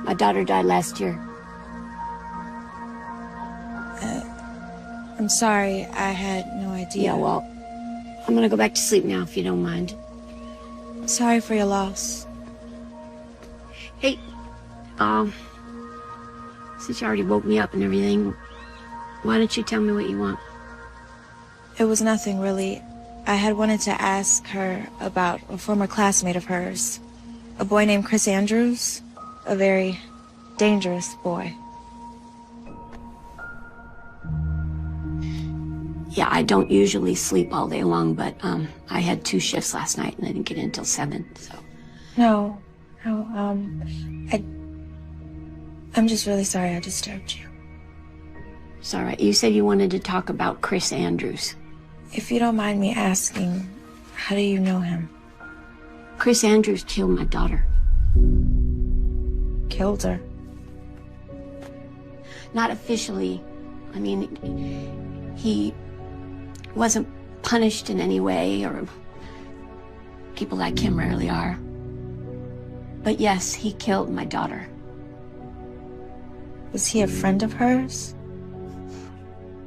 My daughter died last year. I'm sorry, I had no idea. Yeah, well, I'm gonna go back to sleep now if you don't mind. Sorry for your loss. Hey, since you already woke me up and everything, why don't you tell me what you want? It was nothing, really. I had wanted to ask her about a former classmate of hers. A boy named Chris Andrews. A very dangerous boy. Yeah, I don't usually sleep all day long, but, I had 2 shifts last night and I didn't get in until 7, so. No, I'm just really sorry I disturbed you. It's all right. You said you wanted to talk about Chris Andrews. If you don't mind me asking, how do you know him? Chris Andrews killed my daughter. Killed her? Not officially. I mean, he wasn't punished in any way, or people like him rarely are. But yes, he killed my daughter. Was he a friend of hers?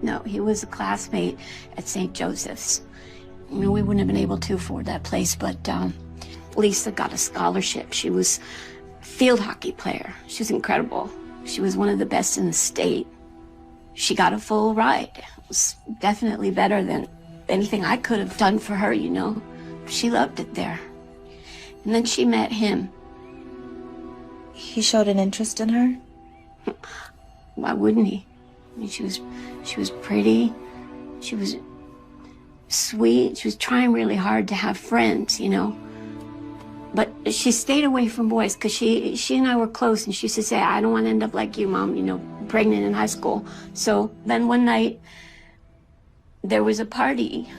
No, he was a classmate at St. Joseph's. You know, we wouldn't have been able to afford that place, but Lisa got a scholarship. She was a field hockey player. She was incredible. She was one of the best in the state. She got a full ride. It was definitely better than anything I could have done for her, you know. She loved it there. And then she met him. He showed an interest in her? Why wouldn't he? I mean, she was pretty. She was sweet. She was trying really hard to have friends, you know. But she stayed away from boys because she and I were close, and she used to say, I don't want to end up like you, Mom, you know, pregnant in high school. So then one night, there was a party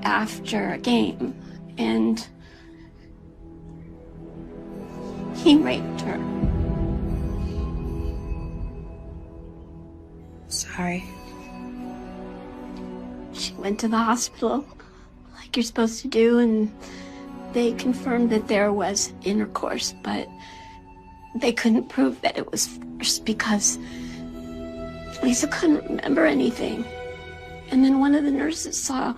after a game, and he raped her. Sorry. She went to the hospital like you're supposed to do, and they confirmed that there was intercourse, but they couldn't prove that it was forced because Lisa couldn't remember anything. And then one of the nurses saw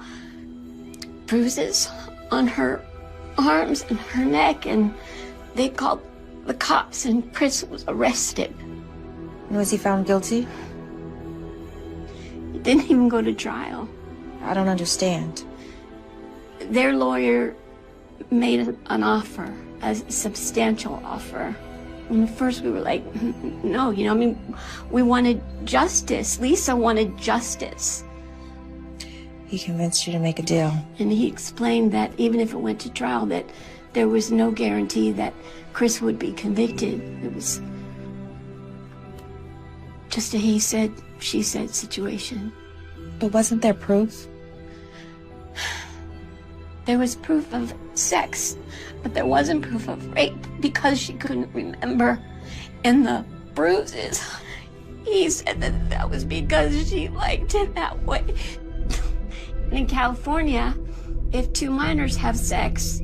bruises on her arms and her neck, and they called the cops, and Chris was arrested. Was he found guilty? He didn't even go to trial. I don't understand. Their lawyer made an offer, a substantial offer. And at first we were like, no, you know, I mean, we wanted justice. Lisa wanted justice. He convinced you to make a deal. And he explained that even if it went to trial, that there was no guarantee that Chris would be convicted. It was just a he said, she said situation. But wasn't there proof? There was proof of sex, but there wasn't proof of rape because she couldn't remember. And the bruises, he said that that was because she liked it that way. And in California, if two minors have sex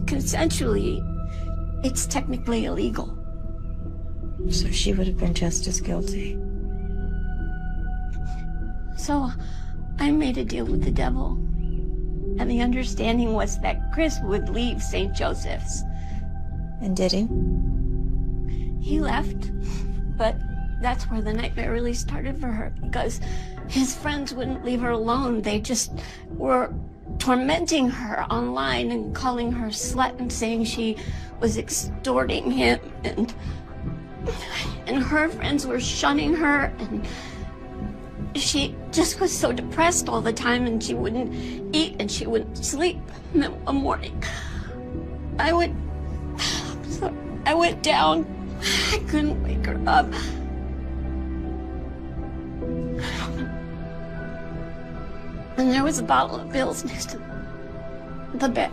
consensually, it's technically illegal. So she would have been just as guilty. So I made a deal with the devil. And the understanding was that Chris would leave St. Joseph's. And did he? He left, but that's where the nightmare really started for her, because his friends wouldn't leave her alone. They just were tormenting her online and calling her slut and saying she was extorting him, and her friends were shunning her, and she just was so depressed all the time, and she wouldn't eat and she wouldn't sleep. And then one morning, I went down. I couldn't wake her up. And there was a bottle of pills next to the bed.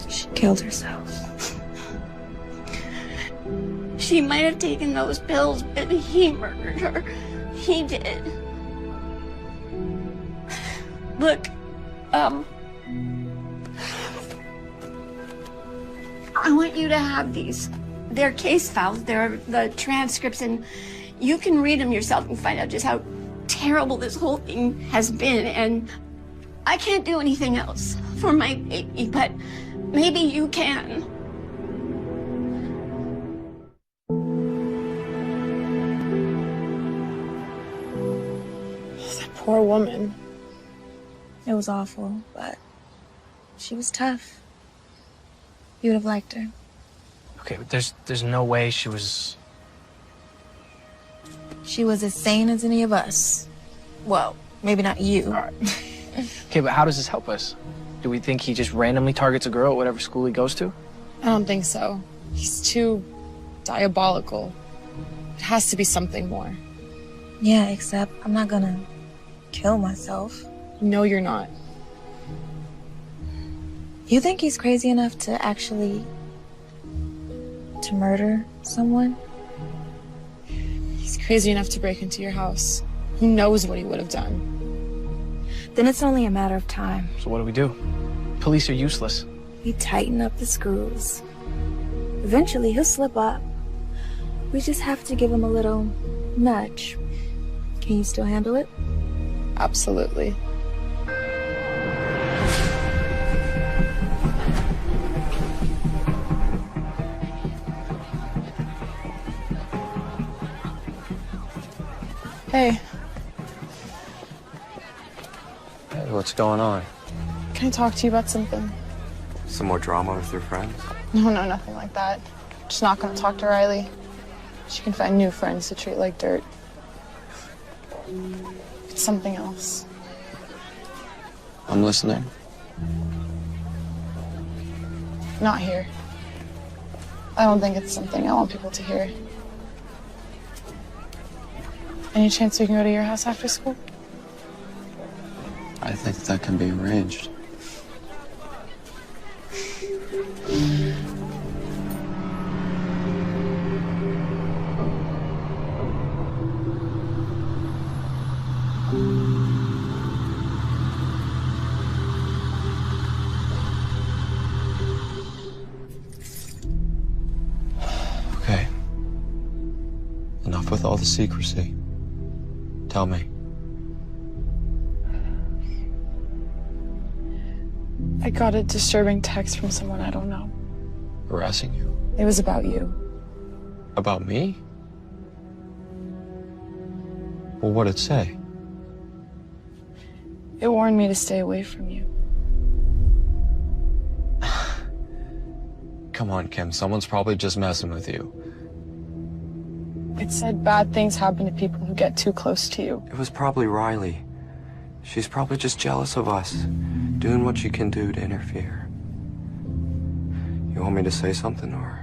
She killed herself. She might have taken those pills, but he murdered her. He did. Look, I want you to have these. They're case files. They're the transcripts, and you can read them yourself and find out just how terrible this whole thing has been. And I can't do anything else for my baby, but maybe you can. Poor woman. It was awful, but she was tough. You would have liked her. Okay, but there's no way she was... She was as sane as any of us. Well, maybe not you. All right. Okay, but how does this help us? Do we think he just randomly targets a girl at whatever school he goes to? I don't think so. He's too diabolical. It has to be something more. Yeah, except I'm not gonna kill myself. No, you're not. You think he's crazy enough to actually... to murder someone? He's crazy enough to break into your house. Who knows what he would have done? Then it's only a matter of time. So what do we do? Police are useless. We tighten up the screws. Eventually, he'll slip up. We just have to give him a little nudge. Can you still handle it? Absolutely. Hey. Hey, what's going on? Can I talk to you about something? Some more drama with your friends? No, nothing like that. Just not gonna talk to Riley. She can find new friends to treat like dirt. It's something else. I'm listening. Not here. I don't think it's something I want people to hear. Any chance we can go to your house after school? I think that can be arranged. Enough with all the secrecy. Tell me. I got a disturbing text from someone I don't know. Harassing you? It was about you. About me? Well, what'd it say? It warned me to stay away from you. Come on, Kim. Someone's probably just messing with you. It said bad things happen to people who get too close to you. It was probably Riley. She's probably just jealous of us, doing what she can do to interfere. You want me to say something, or?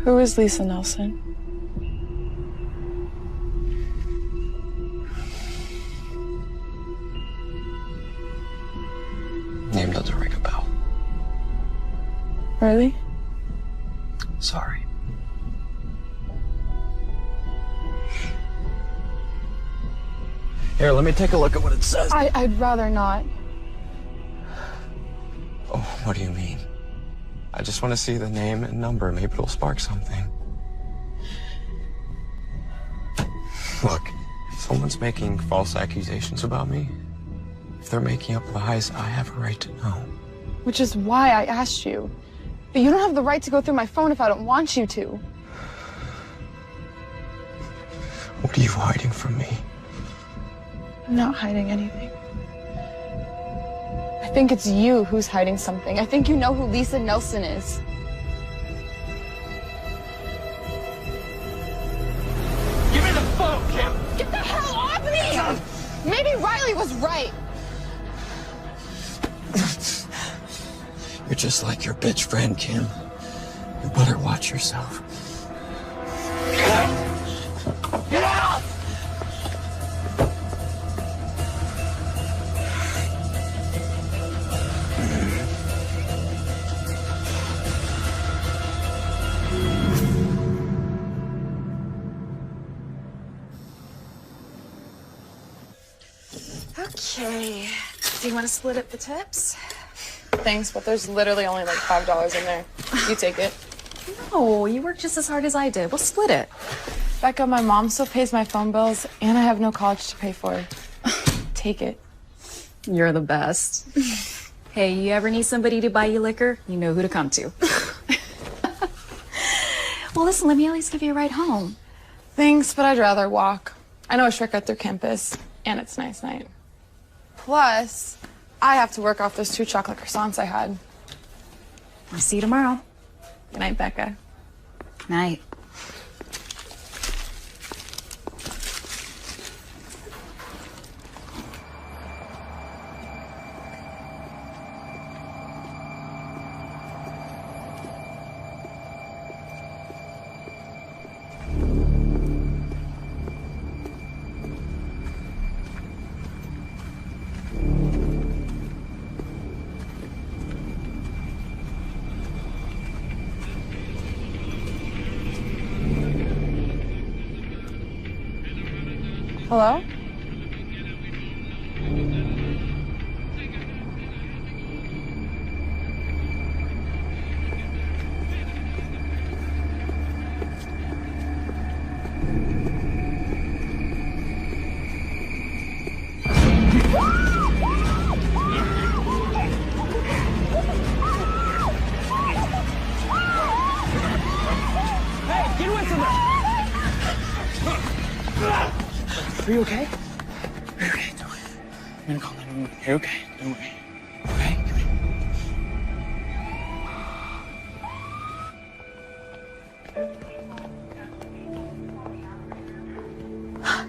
Who is Lisa Nelson? Name doesn't ring a bell. Really? Sorry. Here, let me take a look at what it says. I'd rather not. Oh, what do you mean? I just want to see the name and number. Maybe it'll spark something. Look, if someone's making false accusations about me, if they're making up lies, I have a right to know. Which is why I asked you. But you don't have the right to go through my phone if I don't want you to. What are you hiding from me? I'm not hiding anything. I think it's you who's hiding something. I think you know who Lisa Nelson is. Give me the phone, Kim! Get the hell off me! Maybe Riley was right. You're just like your bitch friend, Kim. You better watch yourself. Get out! Okay. Do you want to split up the tips? Thanks, but there's literally only like $5 in there. You take it. No, you work just as hard as I did. We'll split it. Becca, my mom still pays my phone bills, and I have no college to pay for. Take it. You're the best. Hey, you ever need somebody to buy you liquor? You know who to come to. Well, listen, let me at least give you a ride home. Thanks, but I'd rather walk. I know a shortcut through campus, and it's nice night. Plus, I have to work off those 2 chocolate croissants I had. I'll see you tomorrow. Good night, Becca. Night. Hello? Hey, get away from her! Are you okay? Are you okay? Don't worry. I'm gonna call 911. You're okay. Don't worry. Okay?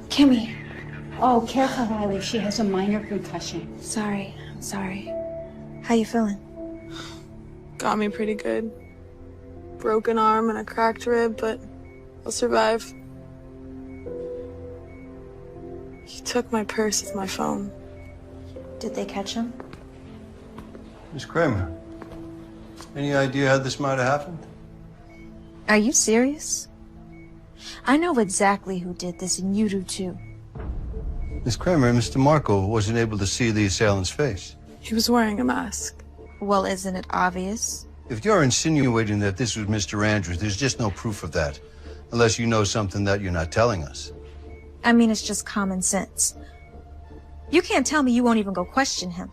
Kimmy. Oh, careful, Riley. She has a minor concussion. Sorry, I'm sorry. How you feeling? Got me pretty good. Broken arm and a cracked rib, but I'll survive. He took my purse with my phone. Did they catch him? Miss Kramer, any idea how this might have happened? Are you serious? I know exactly who did this, and you do too. Miss Kramer, Mr. Marco wasn't able to see the assailant's face. He was wearing a mask. Well, isn't it obvious? If you're insinuating that this was Mr. Andrews, there's just no proof of that. Unless you know something that you're not telling us. I mean, it's just common sense. You can't tell me you won't even go question him.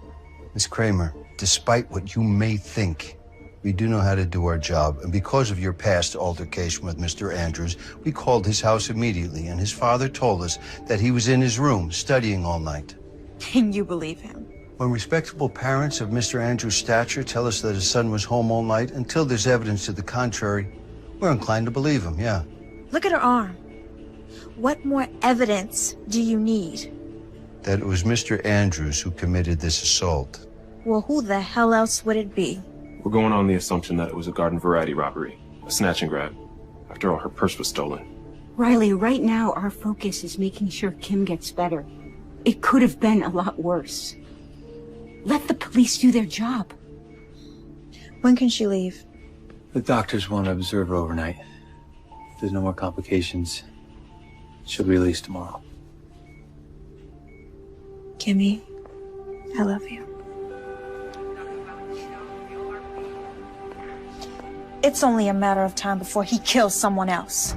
Miss Kramer, despite what you may think, we do know how to do our job. And because of your past altercation with Mr. Andrews, we called his house immediately, and his father told us that he was in his room studying all night. And you believe him? When respectable parents of Mr. Andrews' stature tell us that his son was home all night, until there's evidence to the contrary, we're inclined to believe him, yeah. Look at her arm. What more evidence do you need? That it was Mr. Andrews who committed this assault. Well, who the hell else would it be? We're going on the assumption that it was a garden variety robbery, a snatch and grab. After all, her purse was stolen. Riley, right now our focus is making sure Kim gets better. It could have been a lot worse. Let the police do their job. When can she leave? The doctors want to observe her overnight. If there's no more complications, she'll be released tomorrow. Kimmy, I love you. It's only a matter of time before he kills someone else.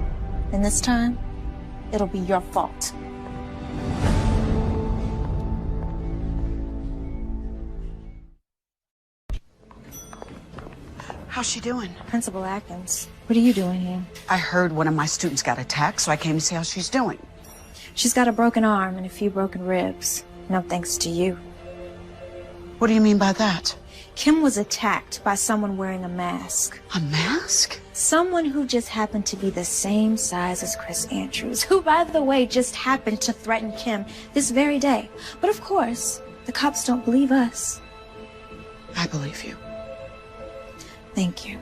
And this time, it'll be your fault. How's she doing? Principal Atkins, what are you doing here? I heard one of my students got attacked, so I came to see how she's doing. She's got a broken arm and a few broken ribs. No thanks to you. What do you mean by that? Kim was attacked by someone wearing a mask. A mask? Someone who just happened to be the same size as Chris Andrews, who, by the way, just happened to threaten Kim this very day. But of course, the cops don't believe us. I believe you. Thank you.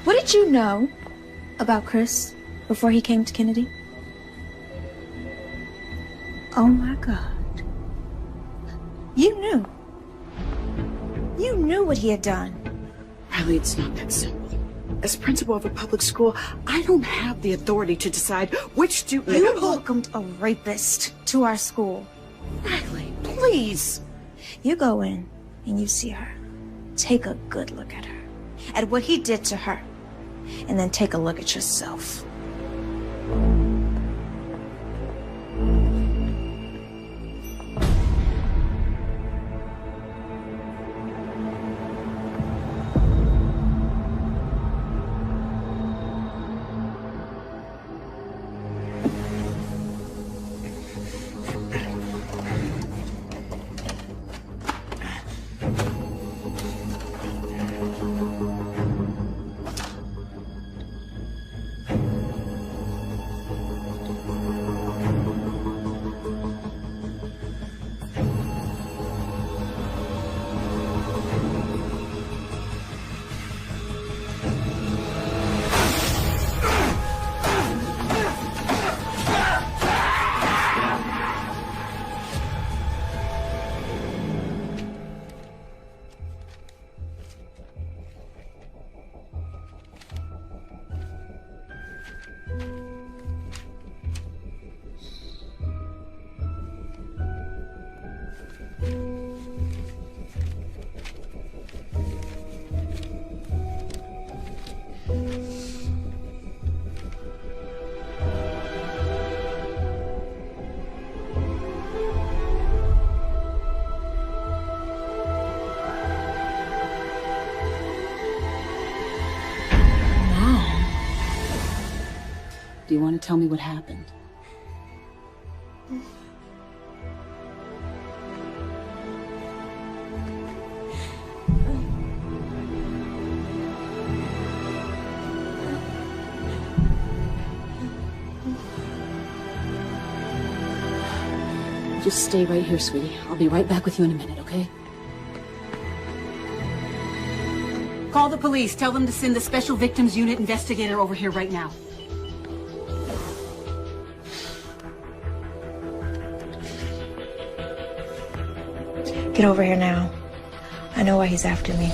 What did you know about Chris before he came to Kennedy? Oh my God. You knew. You knew what he had done. Riley, it's not that simple. As principal of a public school, I don't have the authority to decide which student... You welcomed a rapist to our school. Riley, please. You go in and you see her. Take a good look at her, at what he did to her, and then take a look at yourself. Do you want to tell me what happened? Just stay right here, sweetie. I'll be right back with you in a minute, okay? Call the police. Tell them to send the Special Victims Unit investigator over here right now. Get over here now. I know why he's after me.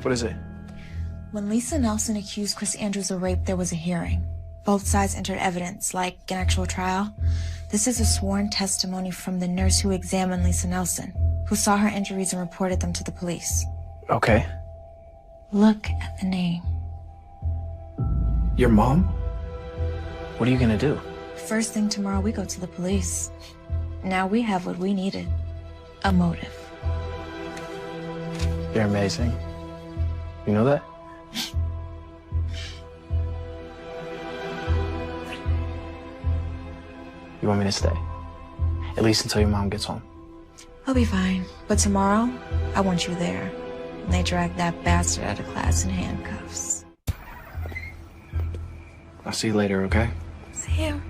What is it? When Lisa Nelson accused Chris Andrews of rape, there was a hearing. Both sides entered evidence, like an actual trial. This is a sworn testimony from the nurse who examined Lisa Nelson, who saw her injuries and reported them to the police. Okay. Look at the name. Your mom? What are you gonna do? First thing tomorrow, we go to the police. Now we have what we needed. A motive. You're amazing. You know that? You want me to stay? At least until your mom gets home. I'll be fine. But tomorrow, I want you there. And they drag that bastard out of class in handcuffs. I'll see you later, okay? See you.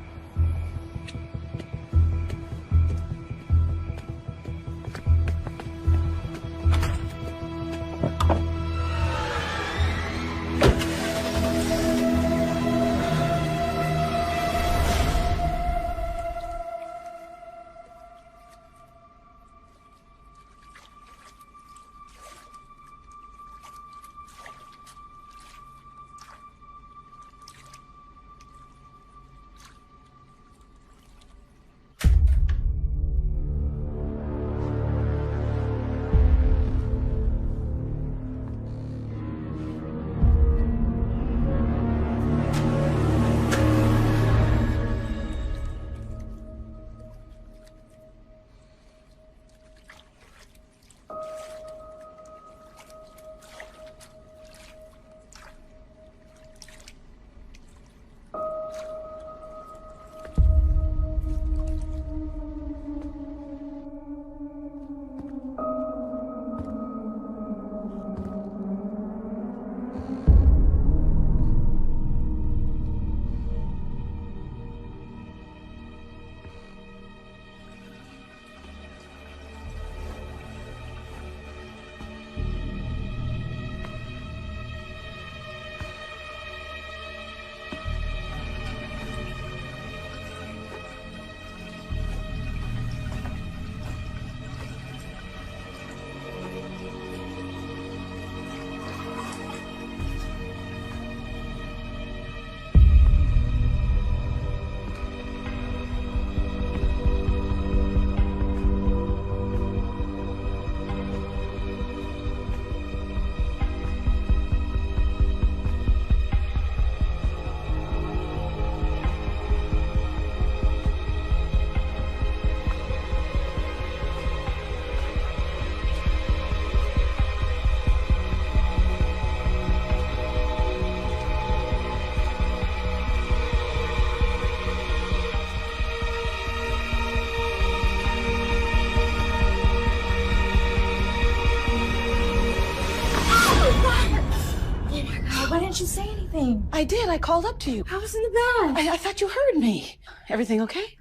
Why didn't you say anything? I did. I called up to you. I was in the bed. I thought you heard me. Everything okay?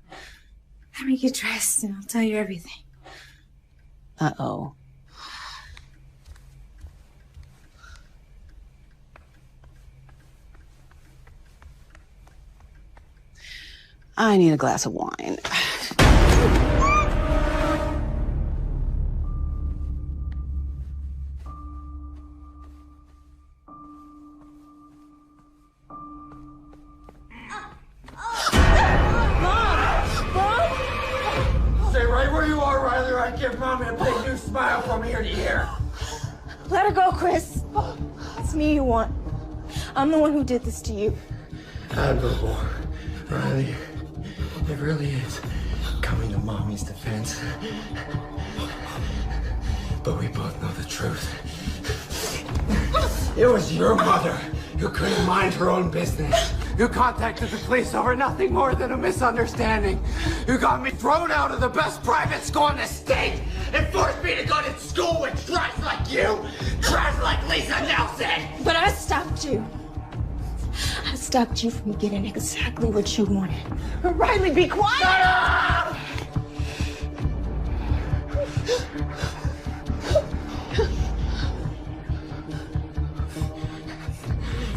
Let me get dressed and I'll tell you everything. Uh-oh. I need a glass of wine. Stay right where you are, Riley, or I give Mommy a big new smile from ear to ear. Let her go, Chris. It's me you want. I'm the one who did this to you. Admirable, Riley. It really is coming to Mommy's defense. But we both know the truth. It was your mother who couldn't mind her own business, who contacted the police over nothing more than a misunderstanding, who got me thrown out of the best private school in the state and forced me to go to school with trash like you, trash like Lisa Nelson. But I stopped you. I stopped you from getting exactly what you wanted. Riley, be quiet! Shut up!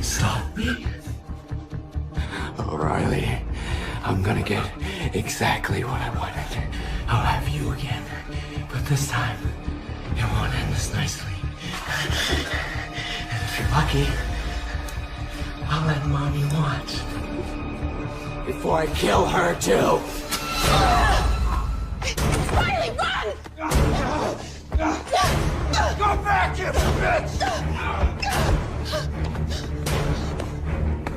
Stop me. O'Reilly, I'm gonna get exactly what I wanted. I'll have you again. But this time, it won't end this nicely. If you're lucky, I'll let Mommy watch. Before I kill her, too. Riley, run! Go back, you bitch!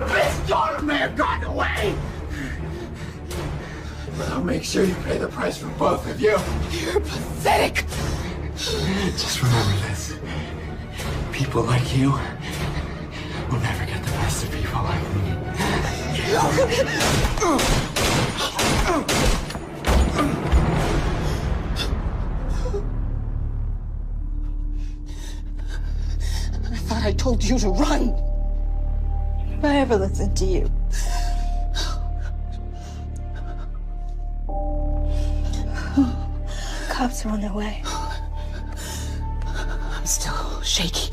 This daughter may have gotten away! But I'll make sure you pay the price for both of you. You're pathetic. Just remember this. People like you will never get the best of people like me. I thought I told you to run. If I ever listened to you. Cops are on their way. I'm still shaky.